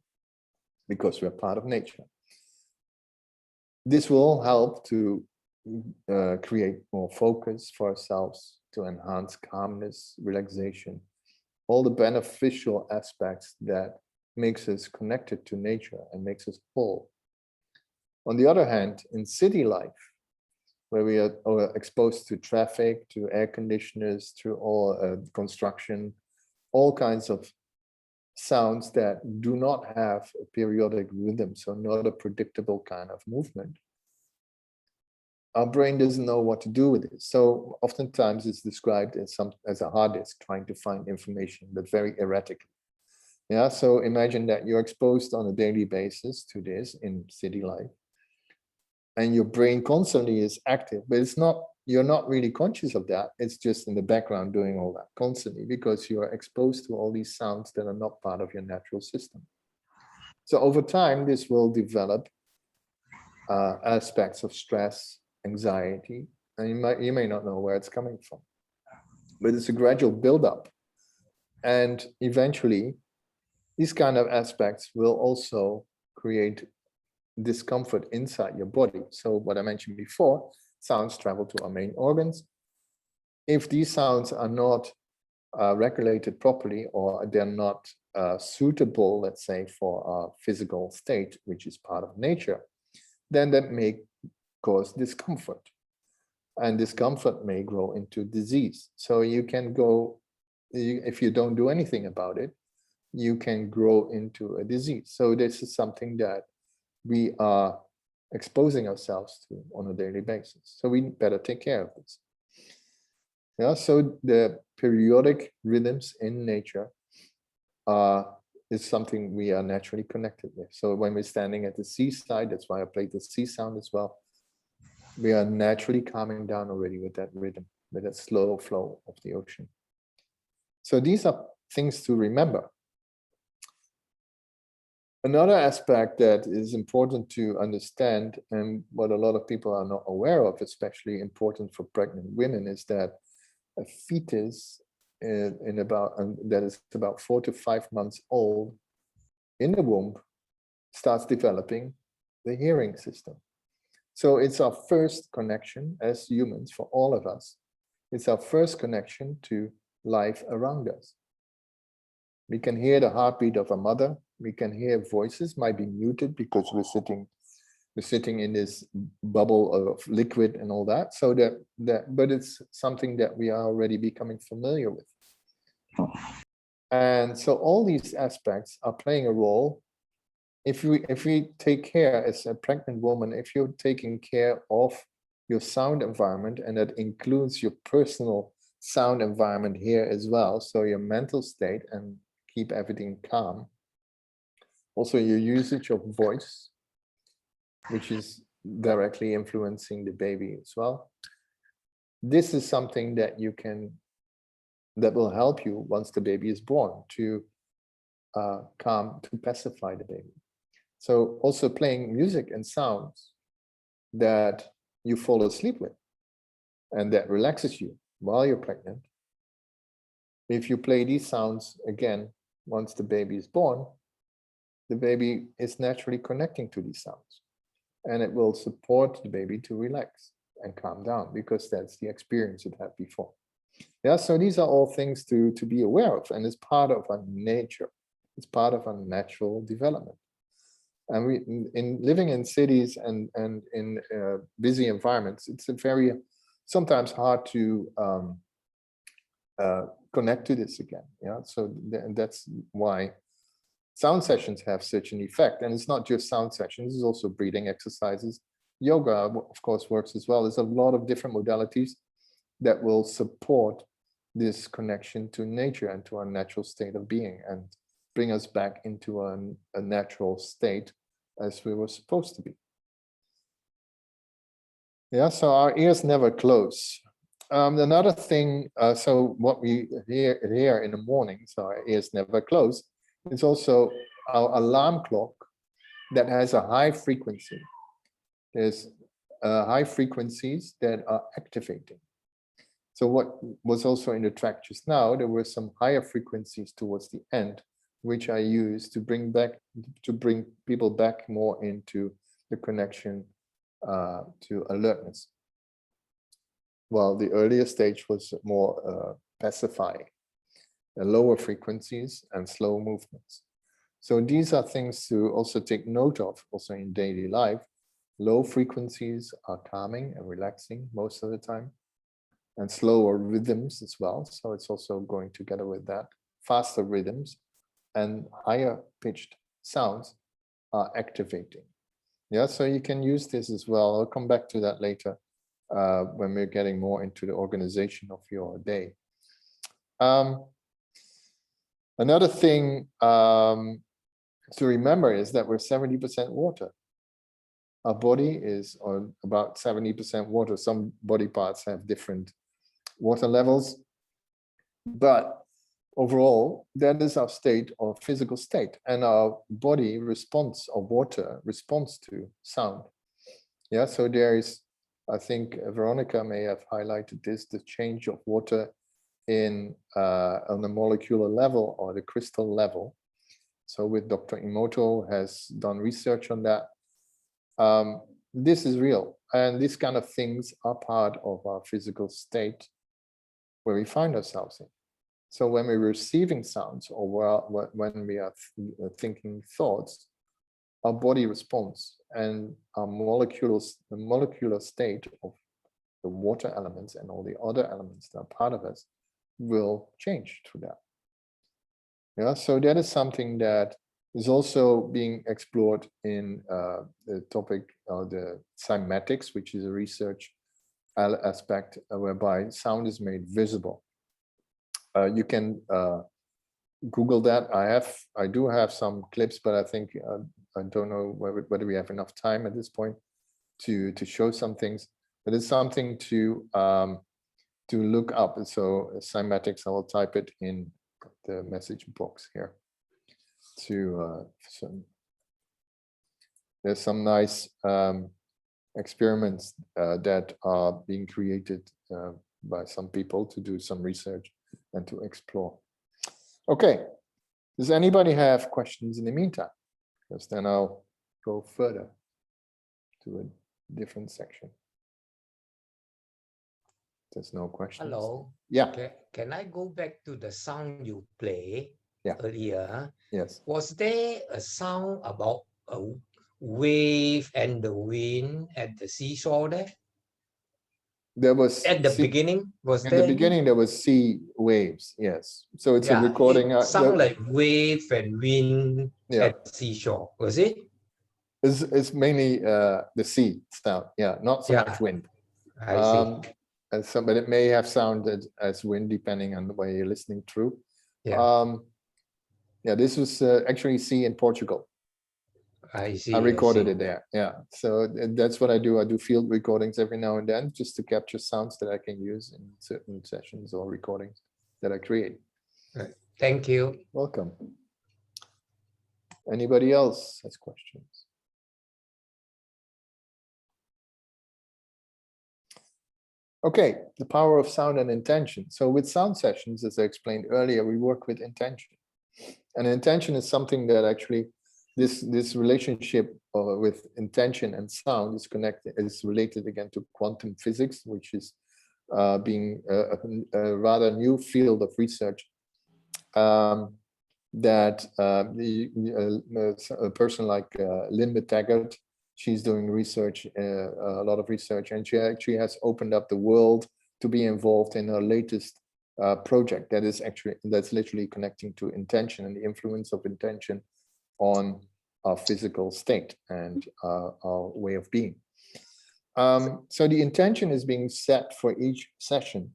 S2: because we're part of nature. This will help to create more focus for ourselves, to enhance calmness, relaxation, all the beneficial aspects that makes us connected to nature and makes us whole. On the other hand, in city life, where we are exposed to traffic, to air conditioners, to all construction, all kinds of sounds that do not have a periodic rhythm, so not a predictable kind of movement, our brain doesn't know what to do with it. So oftentimes it's described as a hard disk trying to find information, but very erratically. Yeah, so imagine that you're exposed on a daily basis to this in city life, and your brain constantly is active, but it's not you're not really conscious of that. It's just in the background doing all that constantly because you are exposed to all these sounds that are not part of your natural system. So over time, this will develop aspects of stress, anxiety, and you may not know where it's coming from, but it's a gradual buildup. And eventually, these kind of aspects will also create discomfort inside your body. So what I mentioned before, sounds travel to our main organs. If these sounds are not regulated properly, or they're not suitable, let's say, for our physical state, which is part of nature, then that may cause discomfort. And discomfort may grow into disease. So you can go, if you don't do anything about it, you can grow into a disease. So this is something that we are exposing ourselves to on a daily basis. So we better take care of this. Yeah, so the periodic rhythms in nature is something we are naturally connected with. So when we're standing at the seaside, that's why I played the sea sound as well, we are naturally calming down already with that rhythm, with that slow flow of the ocean. So these are things to remember. Another aspect that is important to understand, and what a lot of people are not aware of, especially important for pregnant women, is that a fetus that is about 4 to 5 months old in the womb starts developing the hearing system. So it's our first connection as humans, for all of us. It's our first connection to life around us. We can hear the heartbeat of a mother. We can hear voices, might be muted because we're sitting in this bubble of liquid and all that. So but it's something that we are already becoming familiar with. And so all these aspects are playing a role. If we take care as a pregnant woman, if you're taking care of your sound environment, and that includes your personal sound environment here as well, so your mental state, and keep everything calm. Also your usage of voice, which is directly influencing the baby as well. This is something that that will help you once the baby is born to calm, to pacify the baby. So also playing music and sounds that you fall asleep with and that relaxes you while you're pregnant. If you play these sounds again, once the baby is born, the baby is naturally connecting to these sounds, and it will support the baby to relax and calm down, because that's the experience it had before. Yeah, so these are all things to be aware of, and it's part of our nature. It's part of our natural development. And we, in living in cities and in busy environments, it's very sometimes hard to connect to this again. Yeah, so that's why sound sessions have such an effect. And it's not just sound sessions, it's also breathing exercises. Yoga, of course, works as well. There's a lot of different modalities that will support this connection to nature and to our natural state of being, and bring us back into a natural state as we were supposed to be. Yeah, so our ears never close. Another thing, so what we hear in the morning, so our ears never close, is also our alarm clock that has a high frequency. There's high frequencies that are activating. So what was also in the track just now, there were some higher frequencies towards the end, which I use to bring people back more into the connection to alertness. Well, the earlier stage was more pacifying, lower frequencies and slow movements. So these are things to also take note of, also in daily life. Low frequencies are calming and relaxing most of the time, and slower rhythms as well. So it's also going together with that. Faster rhythms and higher pitched sounds are activating. Yeah, so you can use this as well. I'll come back to that later when we're getting more into the organization of your day. Another thing to remember is that we're 70% water. Our body is on about 70% water. Some body parts have different water levels, but overall, that is our state or physical state, and our body response of water responds to sound. Yeah, so there is, I think Veronica may have highlighted this, the change of water in on the molecular level or the crystal level. So with Dr. Emoto has done research on that. This is real, and these kind of things are part of our physical state where we find ourselves in. So when we're receiving sounds, or when we are thinking thoughts, our body responds, and our the molecular state of the water elements and all the other elements that are part of us will change through that. Yeah, so that is something that is also being explored in the topic of the cymatics, which is a research aspect whereby sound is made visible. You can Google that. I do have some clips, but I think I don't know whether we have enough time at this point to show some things. But it's something to look up. So cymatics, I will type it in the message box here. There's some nice experiments that are being created by some people to do some research and to explore. Okay, does anybody have questions in the meantime? Because then I'll go further to a different section. There's no questions.
S3: Hello.
S2: Yeah.
S3: Can I go back to the sound you play earlier?
S2: Yes.
S3: Was there a sound about a wave and the wind at the seashore there?
S2: There was
S3: at the beginning. Was
S2: in
S3: there?
S2: the beginning there was sea waves. Yes. So it's a recording.
S3: It sound like wave and wind at seashore. Was it?
S2: It's mainly the sea sound. Yeah, not so much wind.
S3: I see.
S2: And so, but it may have sounded as wind depending on the way you're listening through. This was actually sea in Portugal.
S3: I see.
S2: I recorded it there. Yeah, so that's what I do. I do field recordings every now and then just to capture sounds that I can use in certain sessions or recordings that I create.
S3: Right. Thank you.
S2: Welcome. Anybody else has questions? Okay, the power of sound and intention. So with sound sessions, as I explained earlier, we work with intention. And intention is something that actually this relationship with intention and sound is related again to quantum physics, which is being a rather new field of research that a person like Linda Taggart, she's doing research, a lot of research, and she actually has opened up the world to be involved in her latest project that's literally connecting to intention and the influence of intention on our physical state and our way of being. So the intention is being set for each session.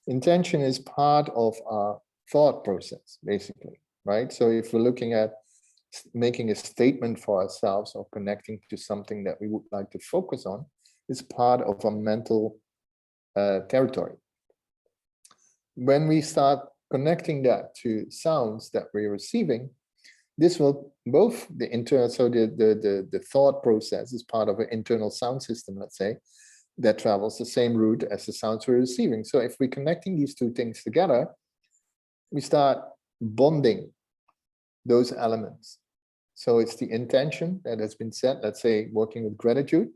S2: Intention is part of our thought process, basically, right? So if we're looking at making a statement for ourselves or connecting to something that we would like to focus on, it's part of our mental territory. When we start connecting that to sounds that we're receiving, this will both the internal, so the thought process is part of an internal sound system, let's say, that travels the same route as the sounds we're receiving. So if we're connecting these two things together, we start bonding those elements. So it's the intention that has been set, let's say, working with gratitude.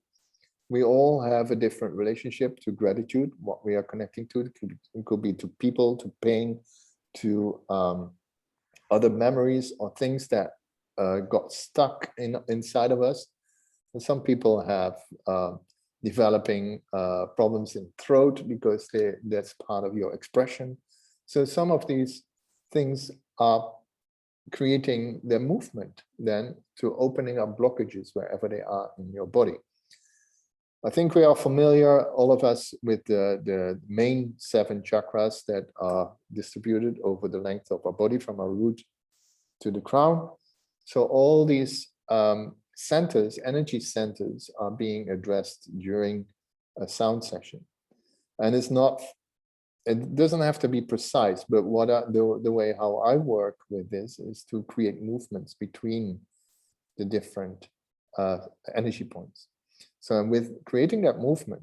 S2: We all have a different relationship to gratitude, what we are connecting to. It could be to people, to pain, to other memories or things that got stuck inside of us. And some people have developing problems in throat because that's part of your expression. So some of these things are creating the movement then to opening up blockages wherever they are in your body. I think we are familiar, all of us, with the main 7 chakras that are distributed over the length of our body from our root to the crown. So all these centers, energy centers are being addressed during a sound session. And it's not, it doesn't have to be precise, but the way how I work with this is to create movements between the different energy points. So with creating that movement,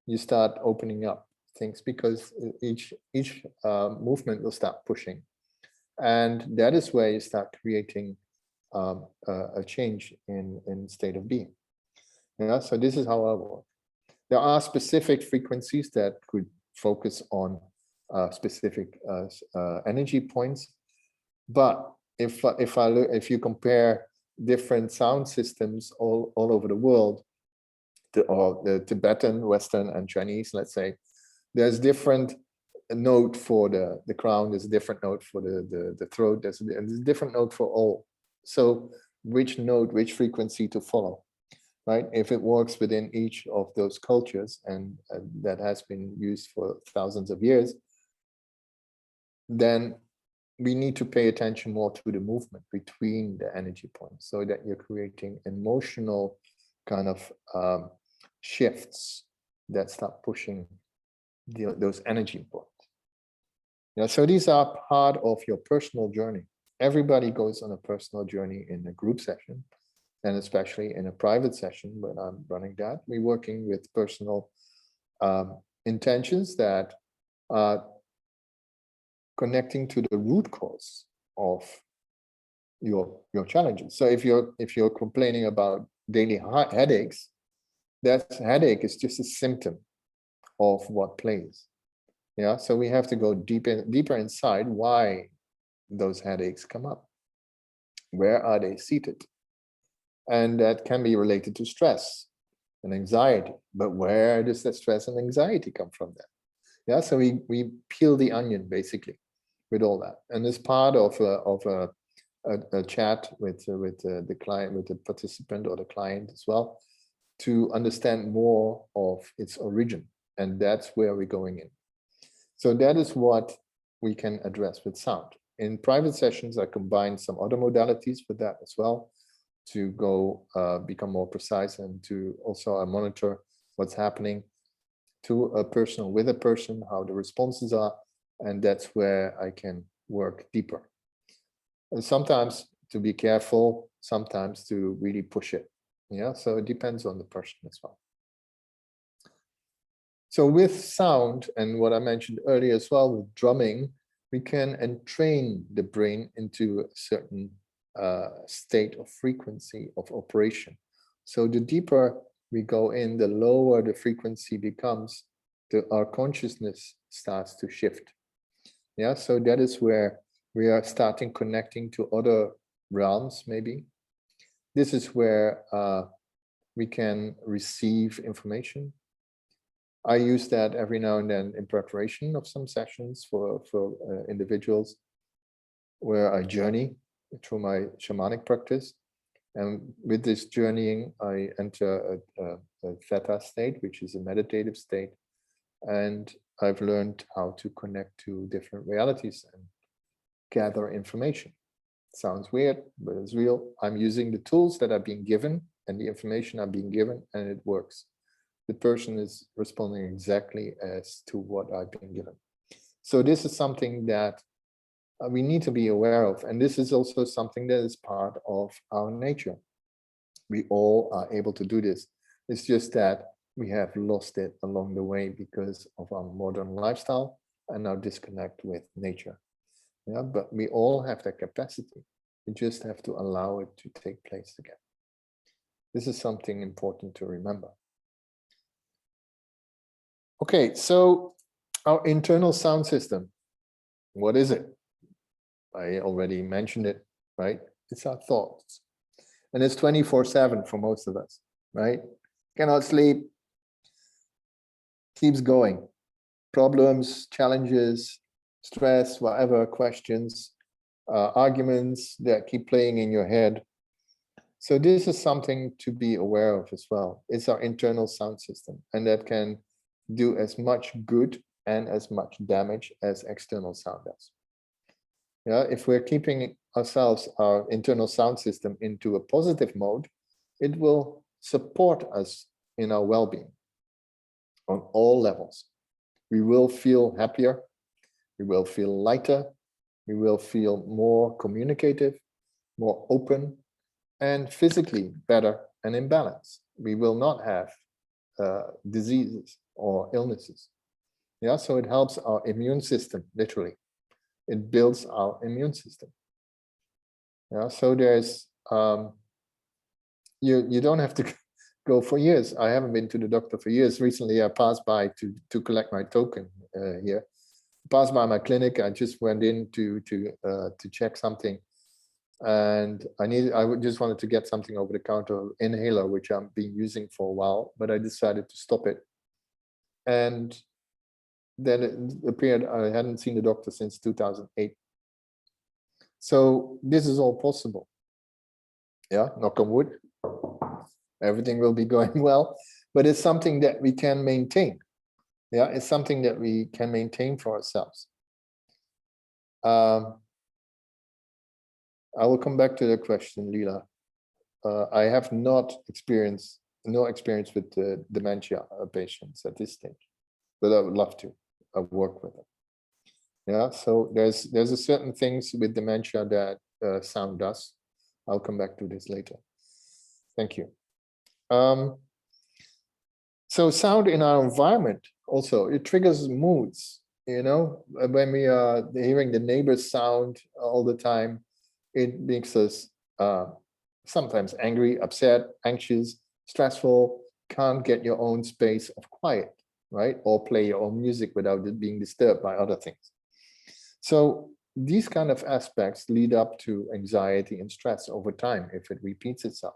S2: you start opening up things, because each movement will start pushing. And that is where you start creating a change in state of being. Yeah, so this is how I work. There are specific frequencies that could focus on specific energy points, but if you compare different sound systems all over the world, or the Tibetan, Western, and Chinese, let's say, there's different note for the crown, there's a different note for the throat, there's a different note for all. So which note, which frequency to follow, right? If it works within each of those cultures, and that has been used for thousands of years, then we need to pay attention more to the movement between the energy points, so that you're creating emotional kind of shifts that start pushing those energy points. Yeah, so these are part of your personal journey. Everybody goes on a personal journey in a group session, and especially in a private session when I'm running that. We're working with personal intentions that are connecting to the root cause of your challenges. So if you're complaining about daily headaches, that headache is just a symptom of what plays. Yeah, so we have to go deeper inside why those headaches come up. Where are they seated? And that can be related to stress and anxiety. But where does that stress and anxiety come from then? Yeah, so we peel the onion basically with all that. And as part of a chat with the client, with the participant or the client as well, to understand more of its origin. And that's where we're going in. So that is what we can address with sound. In private sessions, I combine some other modalities with that as well, to go become more precise, and to also monitor what's happening to a person, with a person, how the responses are, and that's where I can work deeper. And sometimes to be careful, sometimes to really push it. Yeah, so it depends on the person as well. So with sound, and what I mentioned earlier as well, with drumming, we can entrain the brain into a certain state of frequency of operation. So the deeper we go in, the lower the frequency becomes, our consciousness starts to shift. Yeah, so that is where we are starting connecting to other realms, maybe. This is where we can receive information. I use that every now and then in preparation of some sessions for individuals, where I journey through my shamanic practice. And with this journeying, I enter a theta state, which is a meditative state. And I've learned how to connect to different realities and gather information. Sounds weird, but it's real. I'm using the tools that are being given and the information are being given, and it works. The person is responding exactly as to what I've been given. So this is something that we need to be aware of. And this is also something that is part of our nature. We all are able to do this. It's just that we have lost it along the way because of our modern lifestyle and our disconnect with nature. Yeah, but we all have that capacity. We just have to allow it to take place again. This is something important to remember. Okay, so our internal sound system, what is it? I already mentioned it, right? It's our thoughts. And it's 24/7 for most of us, right? Cannot sleep, keeps going. Problems, challenges, stress, whatever, questions, arguments that keep playing in your head. So this is something to be aware of as well. It's our internal sound system, and that can do as much good and as much damage as external sound does. Yeah, if we're keeping ourselves, our internal sound system, into a positive mode, it will support us in our well-being on all levels. We will feel happier, we will feel lighter, we will feel more communicative, more open, and physically better and in balance. We will not have diseases or illnesses. Yeah, so it helps our immune system, literally. It builds our immune system. Yeah, so there's you don't have to go for years. I haven't been to the doctor for years. Recently, I passed by to collect my token here. Passed by my clinic. I just went in to check something, and I just wanted to get something over the counter inhaler, which I've been using for a while, but I decided to stop it. And then it appeared I hadn't seen the doctor since 2008. So this is all possible. Yeah, knock on wood. Everything will be going well, but it's something that we can maintain. Yeah, it's something that we can maintain for ourselves. I will come back to the question, Leela. I have no experience with dementia patients at this stage, but I would love to. I work with them. Yeah, so there's a certain things with dementia that sound does. I'll come back to this later. Thank you. So sound in our environment also, it triggers moods. You know, when we are hearing the neighbor's sound all the time, it makes us sometimes angry, upset, anxious, stressful, can't get your own space of quiet, right? Or play your own music without it being disturbed by other things. So these kind of aspects lead up to anxiety and stress over time if it repeats itself.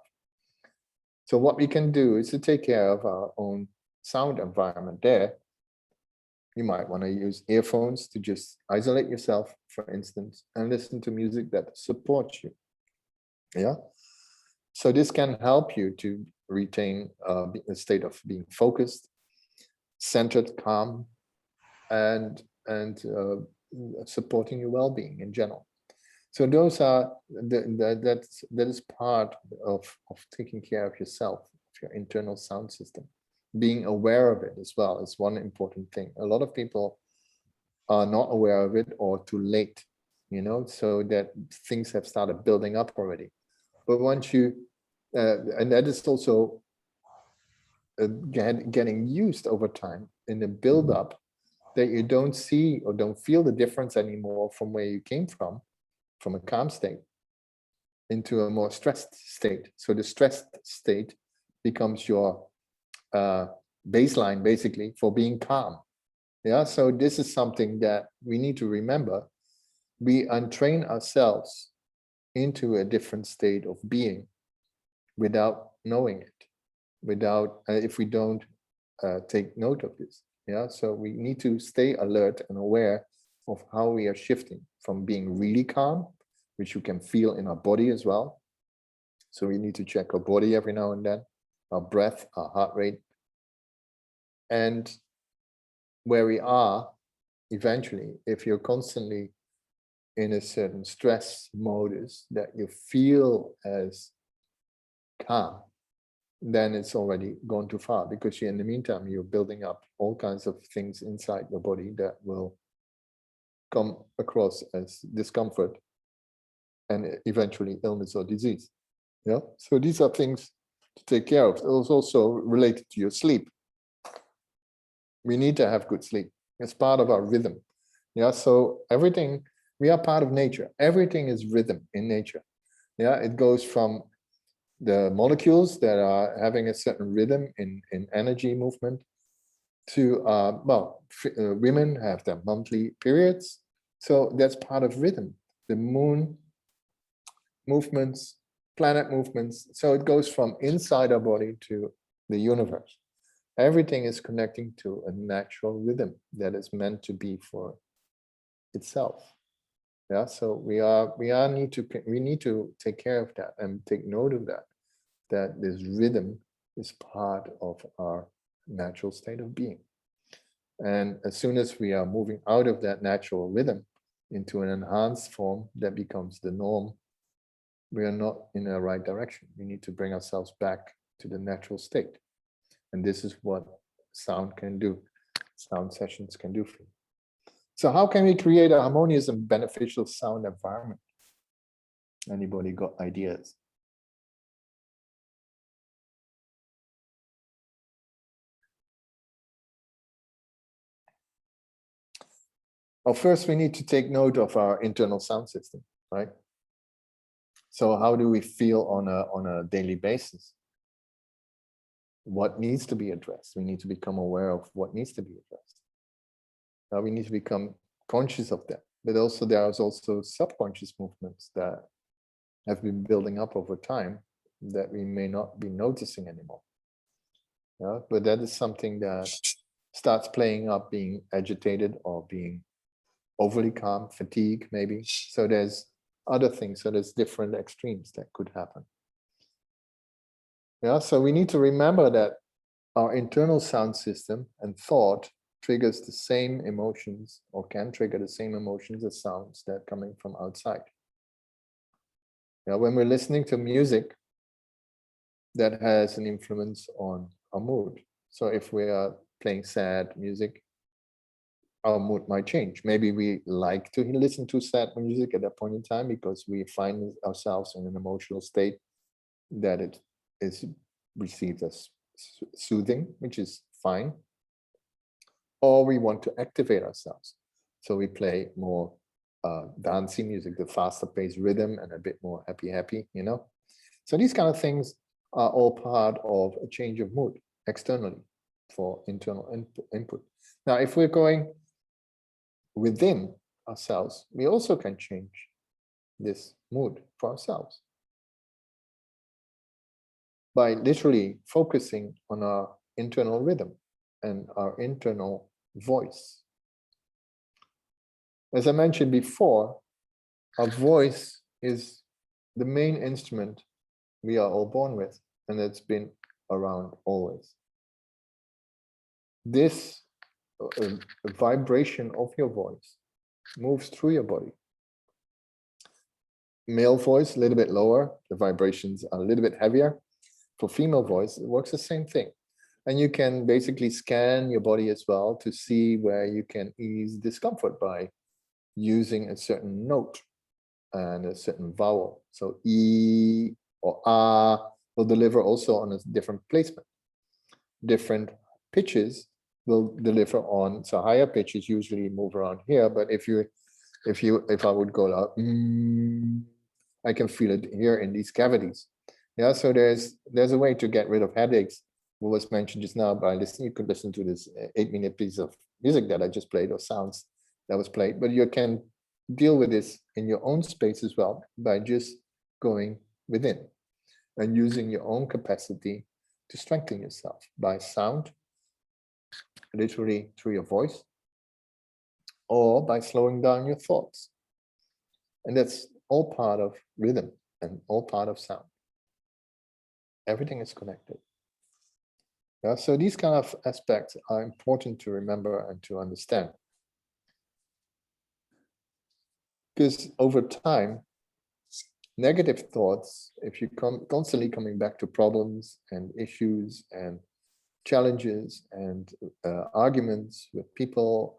S2: So what we can do is to take care of our own sound environment there. You might want to use earphones to just isolate yourself, for instance, and listen to music that supports you. Yeah. So this can help you to retain a state of being focused, centered, calm, and supporting your well-being in general. So those are that is part of taking care of yourself, of your internal sound system. Being aware of it as well is one important thing. A lot of people are not aware of it or too late, you know, so that things have started building up already. But once you, and that is also getting used over time in the build-up, that you don't see or don't feel the difference anymore from where you came from a calm state into a more stressed state. So the stressed state becomes your baseline, basically, for being calm. Yeah, so this is something that we need to remember. We untrain ourselves into a different state of being without knowing it, without if we don't take note of this. Yeah, so we need to stay alert and aware of how we are shifting from being really calm, which you can feel in our body as well. So we need to check our body every now and then, our breath, our heart rate, and where we are eventually, if you're constantly in a certain stress modus that you feel as calm, then it's already gone too far, because in the meantime, you're building up all kinds of things inside your body that will come across as discomfort and eventually illness or disease. Yeah, so these are things to take care of. It's also related to your sleep. We need to have good sleep. It's part of our rhythm. Yeah, so everything, we are part of nature. Everything is rhythm in nature. Yeah, it goes from the molecules that are having a certain rhythm in energy movement to, women have their monthly periods. So that's part of rhythm. The moon movements, planet movements. So it goes from inside our body to the universe. Everything is connecting to a natural rhythm that is meant to be for itself. Yeah, so we need to take care of that and take note of that this rhythm is part of our natural state of being. And as soon as we are moving out of that natural rhythm into an enhanced form that becomes the norm, we are not in the right direction. We need to bring ourselves back to the natural state. And this is what sound can do. Sound sessions can do for you. So how can we create a harmonious and beneficial sound environment? Anybody got ideas? Well, first we need to take note of our internal sound system, right? So how do we feel on a daily basis? What needs to be addressed? We need to become aware of what needs to be addressed. Now we need to become conscious of that. But also there's also subconscious movements that have been building up over time that we may not be noticing anymore. Yeah, but that is something that starts playing up, being agitated or being overly calm, fatigue maybe. So there's other things. So there's different extremes that could happen. Yeah, so we need to remember that our internal sound system and thought triggers the same emotions, or can trigger the same emotions as sounds that are coming from outside. Yeah, when we're listening to music, that has an influence on our mood. So if we are playing sad music, our mood might change. Maybe we like to listen to sad music at that point in time because we find ourselves in an emotional state that it is received as soothing, which is fine. Or we want to activate ourselves. So we play more dancing music, the faster paced rhythm and a bit more happy, you know? So these kind of things are all part of a change of mood externally for internal input. Now, if we're going within ourselves, we also can change this mood for ourselves by literally focusing on our internal rhythm and our internal voice. As I mentioned before, our voice is the main instrument we are all born with, and it's been around always. This vibration of your voice moves through your body. Male voice, a little bit lower, the vibrations are a little bit heavier. For female voice, it works the same thing. And you can basically scan your body as well to see where you can ease discomfort by using a certain note and a certain vowel. So E or A will deliver also on a different placement. Different pitches will deliver on, so higher pitches usually move around here, but if I would go out, I can feel it here in these cavities. Yeah, so there's a way to get rid of headaches. What was mentioned just now by listening, you could listen to this 8-minute piece of music that I just played, or sounds that was played, but you can deal with this in your own space as well by just going within and using your own capacity to strengthen yourself by sound, literally through your voice, or by slowing down your thoughts. And that's all part of rhythm and all part of sound. Everything is connected. Yeah, so these kind of aspects are important to remember and to understand. Because over time, negative thoughts, if you constantly coming back to problems and issues and challenges and arguments with people,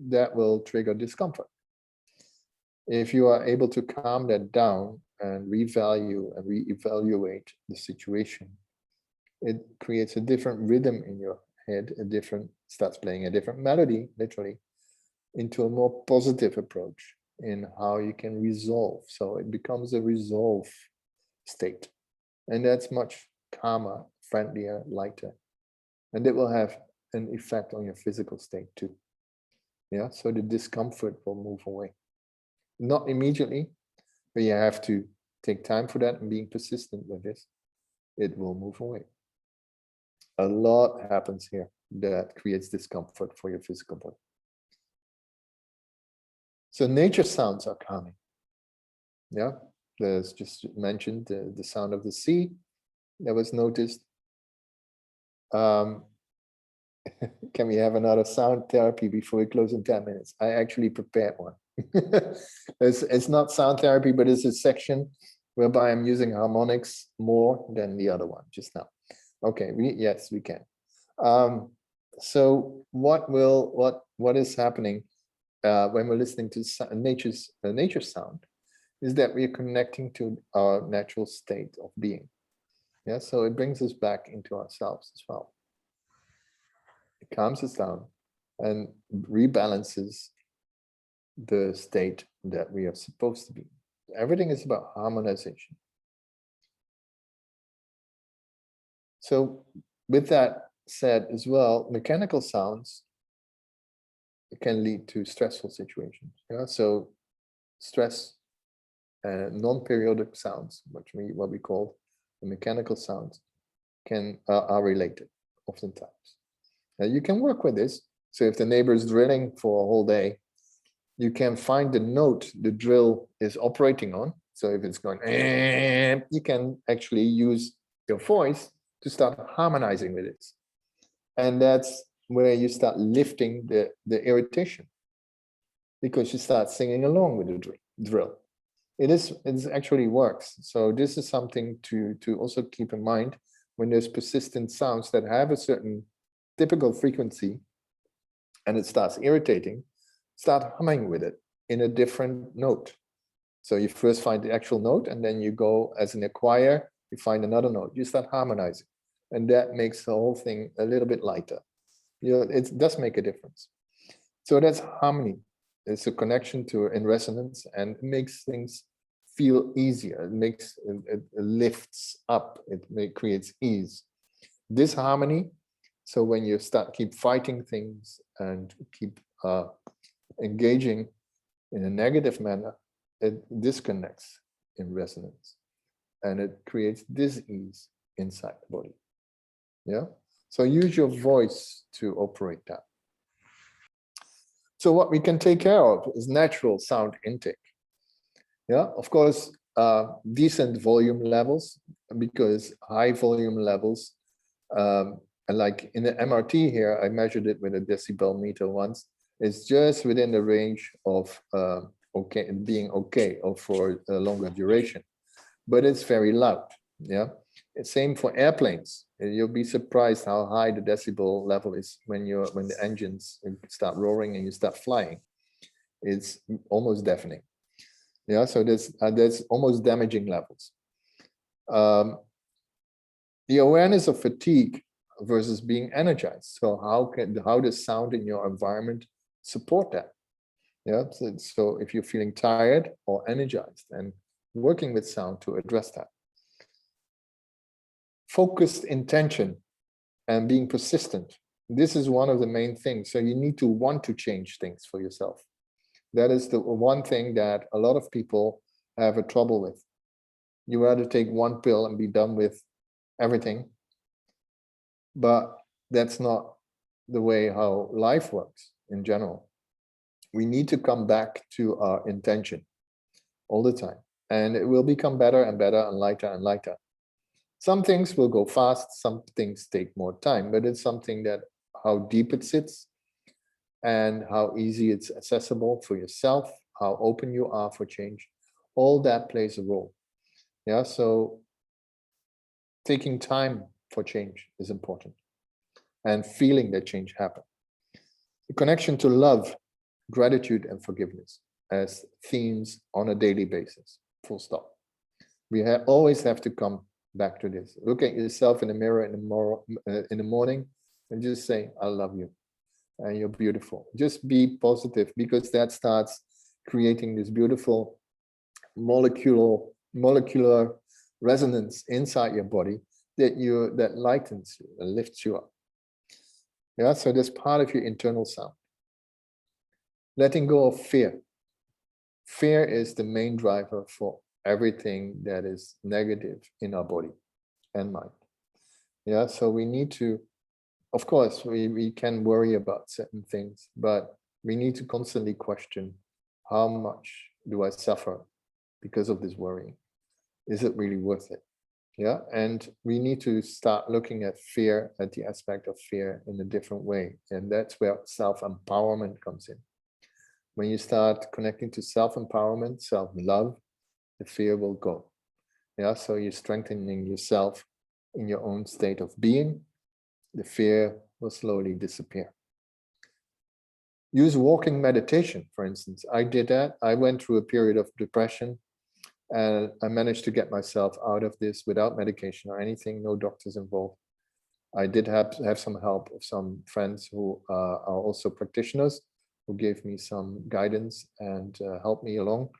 S2: that will trigger discomfort. If you are able to calm that down and revalue and reevaluate the situation, it creates a different rhythm in your head, starts playing a different melody, literally, into a more positive approach in how you can resolve. So it becomes a resolve state. And that's much calmer, friendlier, lighter. And it will have an effect on your physical state too. Yeah, so the discomfort will move away. Not immediately, but you have to take time for that and being persistent with this, it will move away. A lot happens here that creates discomfort for your physical body. So nature sounds are calming. Yeah, there's just mentioned the sound of the sea that was noticed. Can we have another sound therapy before we close in 10 minutes? I actually prepared one. It's not sound therapy, but it's a section whereby I'm using harmonics more than the other one just now. Okay, yes, we can. So what is happening when we're listening to nature sound is that we are connecting to our natural state of being. Yeah, so it brings us back into ourselves as well. It calms us down and rebalances the state that we are supposed to be. Everything is about harmonization. So with that said as well, mechanical sounds can lead to stressful situations. Yeah, so stress and non-periodic sounds, what we call the mechanical sounds, are related oftentimes. Now you can work with this. So if the neighbor is drilling for a whole day, you can find the note the drill is operating on. So if it's going, you can actually use your voice to start harmonizing with it. And that's where you start lifting the irritation, because you start singing along with the drill. It actually works. So this is something to also keep in mind when there's persistent sounds that have a certain typical frequency and it starts irritating. Start humming with it in a different note. So you first find the actual note, and then you go as an choir, you find another note, you start harmonizing, and that makes the whole thing a little bit lighter. You know, it does make a difference. So that's harmony. It's a connection to in resonance, and it makes things feel easier. It lifts up. It creates ease. This harmony. So when you keep fighting things and keep engaging in a negative manner, it disconnects in resonance, and it creates dis-ease inside the body. Yeah. So use your voice to operate that. So what we can take care of is natural sound intake. Yeah, of course, decent volume levels, because high volume levels, and like in the MRT here, I measured it with a decibel meter once. It's just within the range of being okay, or for a longer duration, but it's very loud. Yeah, it's same for airplanes. You'll be surprised how high the decibel level is when the engines start roaring and you start flying. It's almost deafening. Yeah, so there's almost damaging levels. The awareness of fatigue versus being energized. So how does sound in your environment support that? Yeah, so if you're feeling tired or energized, and working with sound to address that. Focused intention and being persistent. This is one of the main things. So you need to want to change things for yourself. That is the one thing that a lot of people have a trouble with. You rather take one pill and be done with everything. But that's not the way how life works in general. We need to come back to our intention all the time, and it will become better and better and lighter and lighter. Some things will go fast, some things take more time, but it's something that how deep it sits and how easy it's accessible for yourself, how open you are for change, all that plays a role. Yeah, so taking time for change is important, and feeling that change happen. The connection to love, gratitude, and forgiveness as themes on a daily basis, full stop. We always have to come back to this. Look at yourself in the mirror in the morning and just say, I love you and you're beautiful. Just be positive, because that starts creating this beautiful molecular resonance inside your body that lightens you and lifts you up. Yeah, so that's part of your internal sound. Letting go of fear. Fear is the main driver for everything that is negative in our body and mind. Yeah, so we need to, of course, we can worry about certain things, but we need to constantly question, how much do I suffer because of this worrying? Is it really worth it? Yeah, and we need to start looking at fear, at the aspect of fear in a different way. And that's where self-empowerment comes in. When you start connecting to self-empowerment, self-love, the fear will go. Yeah, so you're strengthening yourself in your own state of being. The fear will slowly disappear. Use walking meditation, for instance. I did that. I went through a period of depression, and I managed to get myself out of this without medication or anything, no doctors involved. I did have some help of some friends who are also practitioners, who gave me some guidance and helped me along.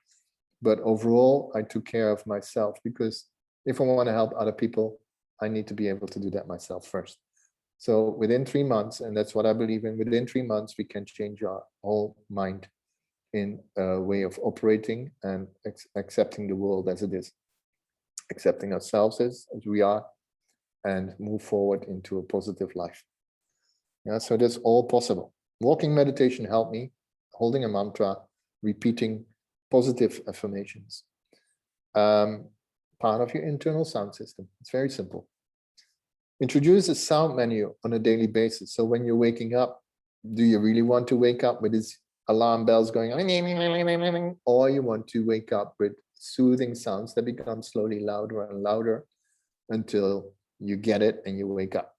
S2: But overall, I took care of myself, because if I want to help other people, I need to be able to do that myself first. So within 3 months, and that's what I believe in, within 3 months, we can change our whole mind in a way of operating and accepting the world as it is, accepting ourselves as we are, and move forward into a positive life. Yeah, so that's all possible. Walking meditation helped me, holding a mantra, repeating positive affirmations. Part of your internal sound system. It's very simple. Introduce a sound menu on a daily basis. So when you're waking up, do you really want to wake up with these alarm bells going on, or you want to wake up with soothing sounds that become slowly louder and louder until you get it and you wake up?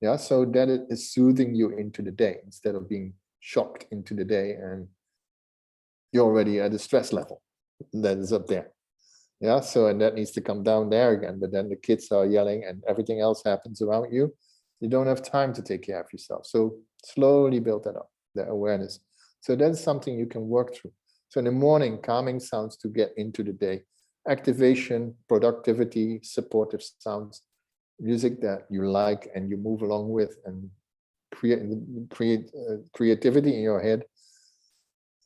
S2: Yeah, so that it is soothing you into the day instead of being shocked into the day and you're already at a stress level that is up there. Yeah, so, and that needs to come down there again, but then the kids are yelling and everything else happens around you. You don't have time to take care of yourself. So slowly build that up, that awareness. So that's something you can work through. So in the morning, calming sounds to get into the day, activation, productivity, supportive sounds, music that you like and you move along with, and create creativity in your head.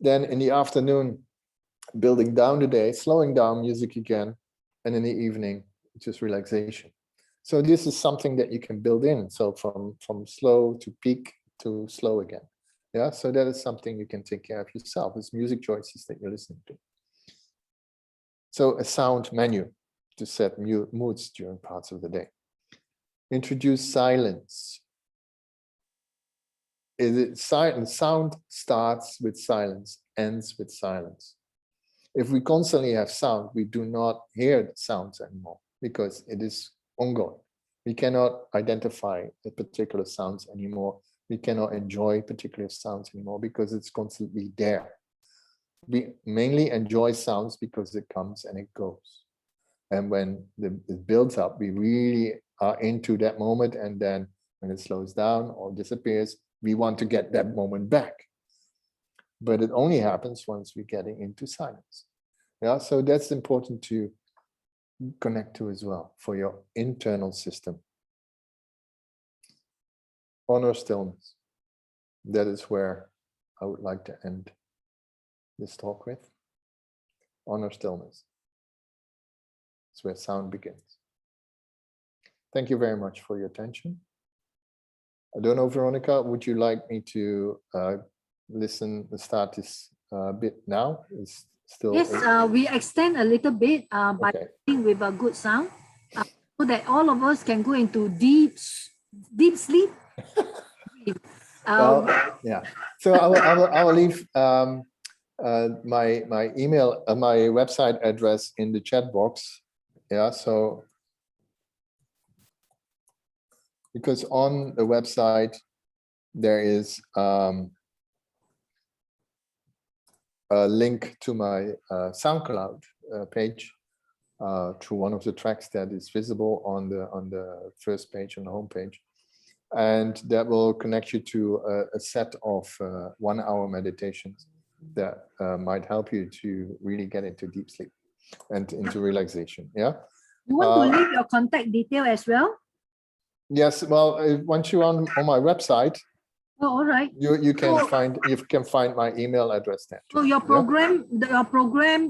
S2: Then in the afternoon, building down the day, slowing down music again, and in the evening, just relaxation. So this is something that you can build in. So from slow to peak to slow again. Yeah, so that is something you can take care of yourself. It's music choices that you're listening to. So a sound menu to set moods during parts of the day. Introduce silence. Sound starts with silence, ends with silence. If we constantly have sound, we do not hear the sounds anymore because it is ongoing. We cannot identify the particular sounds anymore. We cannot enjoy particular sounds anymore because it's constantly there. We mainly enjoy sounds because it comes and it goes. And when it builds up, we really are into that moment. And then when it slows down or disappears, we want to get that moment back. But it only happens once we're getting into silence. Yeah, so that's important to connect to as well for your internal system. Honor stillness. That is where I would like to end this talk with. Honor stillness. It's where sound begins. Thank you very much for your attention. I don't know, Veronica, would you like me to start this bit now? It's still
S1: Yes, we extend a little bit by ending with a good sound, so that all of us can go into deep sleep.
S2: Well, yeah. So I will leave my email, my website address in the chat box. Yeah. So because on the website there is a link to my SoundCloud page through one of the tracks that is visible on the first page, on the home page. And that will connect you to a set of 1 hour meditations that might help you to really get into deep sleep and into relaxation. Yeah.
S1: You want to leave your contact detail as well?
S2: Yes. Well, once you're on my website,
S1: all right,
S2: you can find my email address there.
S1: So your program,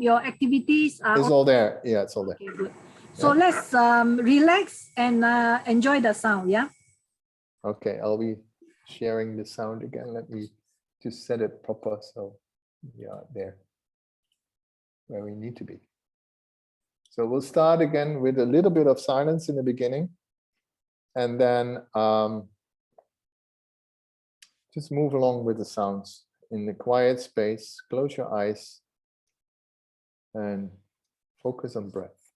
S1: your activities are
S2: all there. Yeah, it's all there.
S1: Okay, good. So let's relax and enjoy the sound. Yeah.
S2: Okay, I'll be sharing the sound again. Let me just set it proper so we are there where we need to be. So we'll start again with a little bit of silence in the beginning, and then just move along with the sounds in the quiet space. Close your eyes and focus on breath.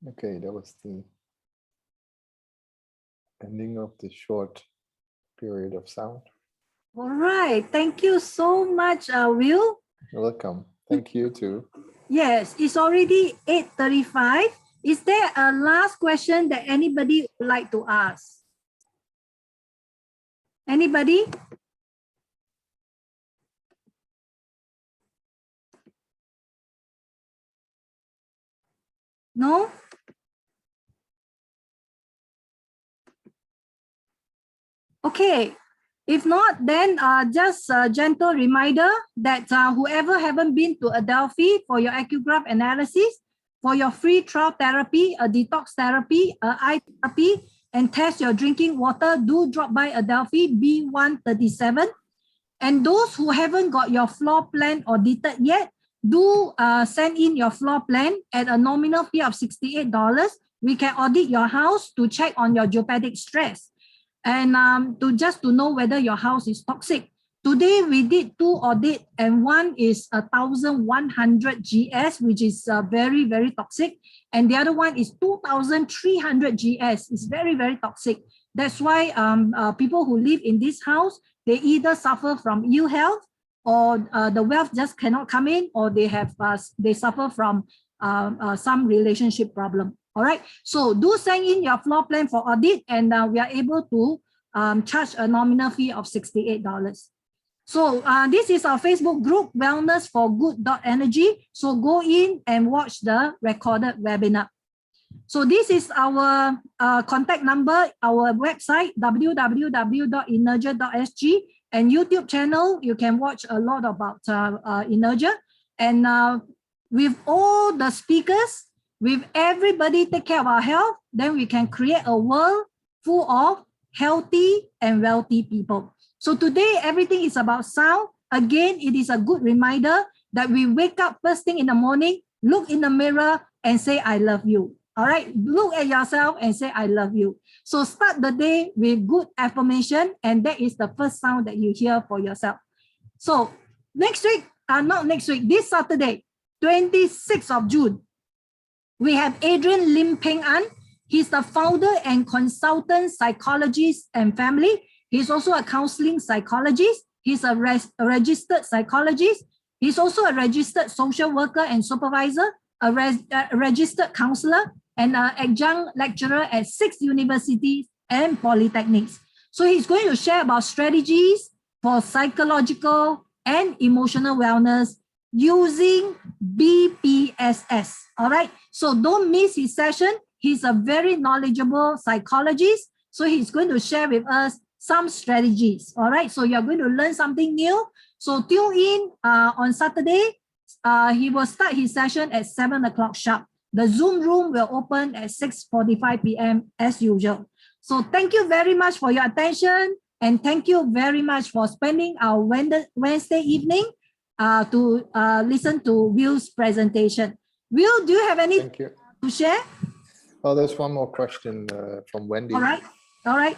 S2: Okay, that was the ending of the short period of sound.
S1: All right. Thank you so much, Will.
S2: You're welcome. Thank you too.
S1: Yes, it's already 8:35. Is there a last question that anybody would like to ask? Anybody? No? Okay. If not, then just a gentle reminder that whoever haven't been to Adelphi for your acugraph analysis, for your free trial therapy, a detox therapy, eye therapy, and test your drinking water, do drop by Adelphi B137. And those who haven't got your floor plan audited yet, do send in your floor plan at a nominal fee of $68. We can audit your house to check on your geopathic stress and to know whether your house is toxic. Today we did 2 audits, and one is 1,100 GS, which is very, very toxic. And the other one is 2,300 GS. It's very, very toxic. That's why people who live in this house, they either suffer from ill health, or the wealth just cannot come in, or they suffer from some relationship problem. All right. So do send in your floor plan for audit, and we are able to charge a nominal fee of $68. So this is our Facebook group, Wellness for Good Energy. So go in and watch the recorded webinar. So this is our contact number, our website, www.energia.sg, and YouTube channel. You can watch a lot about Energia. And with all the speakers, with everybody take care of our health, then we can create a world full of healthy and wealthy people. So today, everything is about sound. Again, it is a good reminder that we wake up first thing in the morning, look in the mirror and say, I love you. All right, look at yourself and say, I love you. So start the day with good affirmation, and that is the first sound that you hear for yourself. So next week, this Saturday, 26th of June, we have Adrian Lim Peng An. He's the founder and consultant psychologist and family. He's also a counseling psychologist. He's a registered psychologist. He's also a registered social worker and supervisor, a registered counselor, and an adjunct lecturer at 6 universities and polytechnics. So he's going to share about strategies for psychological and emotional wellness using BPSS. All right. So don't miss his session. He's a very knowledgeable psychologist. So he's going to share with us some strategies. All right. So you're going to learn something new. So tune in on Saturday. He will start his session at 7 o'clock sharp. The Zoom room will open at 6:45 p.m. as usual. So thank you very much for your attention. And thank you very much for spending our Wednesday evening to listen to Will's presentation. Will, do you have anything to share?
S2: Oh, there's one more question from Wendy.
S1: All right. All right.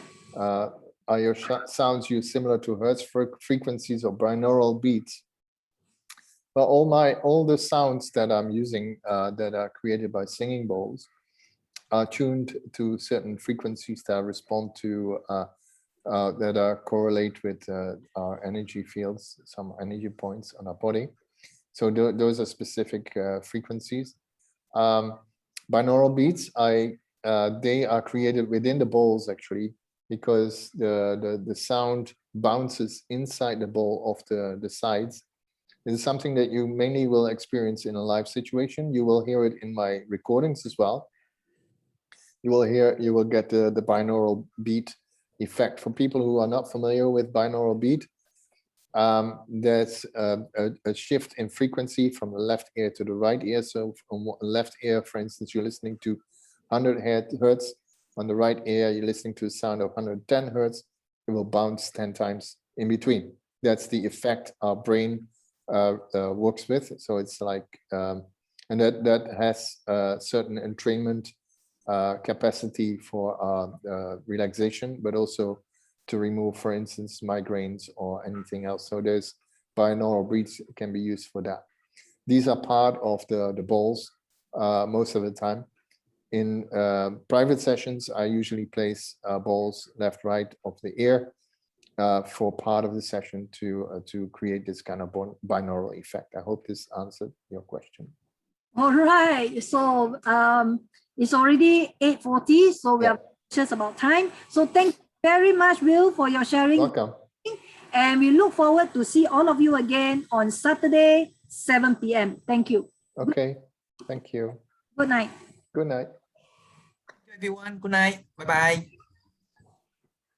S2: Are your sounds used similar to Hertz frequencies or binaural beats? Well, all the sounds that I'm using that are created by singing bowls are tuned to certain frequencies that respond to that correlate with our energy fields, some energy points on our body. So those are specific frequencies. Binaural beats, they are created within the bowls actually, because the sound bounces inside the bowl of the sides. This is something that you mainly will experience in a live situation. You will hear it in my recordings as well. You will get the binaural beat effect. For people who are not familiar with binaural beat, there's a shift in frequency from the left ear to the right ear. So from left ear, for instance, you're listening to 100 hertz. On the right ear, you're listening to a sound of 110 hertz. It will bounce 10 times in between. That's the effect our brain works with. So it's like, and that has certain entrainment capacity for relaxation, but also to remove, for instance, migraines or anything else. So there's binaural beats can be used for that. These are part of the bowls most of the time. In private sessions, I usually place balls left, right of the ear for part of the session to create this kind of binaural effect. I hope this answered your question.
S1: All right. So it's already 8:40, so we
S2: Yeah.
S1: are just about time. So thank you very much, Will, for your sharing.
S2: Welcome.
S1: And we look forward to see all of you again on Saturday, 7 p.m. Thank you.
S2: Okay. Thank you.
S1: Good night.
S2: Good night.
S4: Everyone, good night. Bye bye.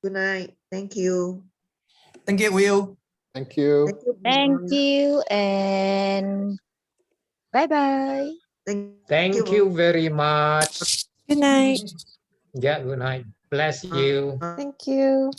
S5: Good night. Thank you.
S4: Thank you, Will.
S2: Thank you.
S5: Thank you.
S6: Thank
S5: everyone.
S6: you and bye bye.
S3: Thank you very much.
S6: Good night.
S3: Yeah, good night. Bless you.
S6: Thank you.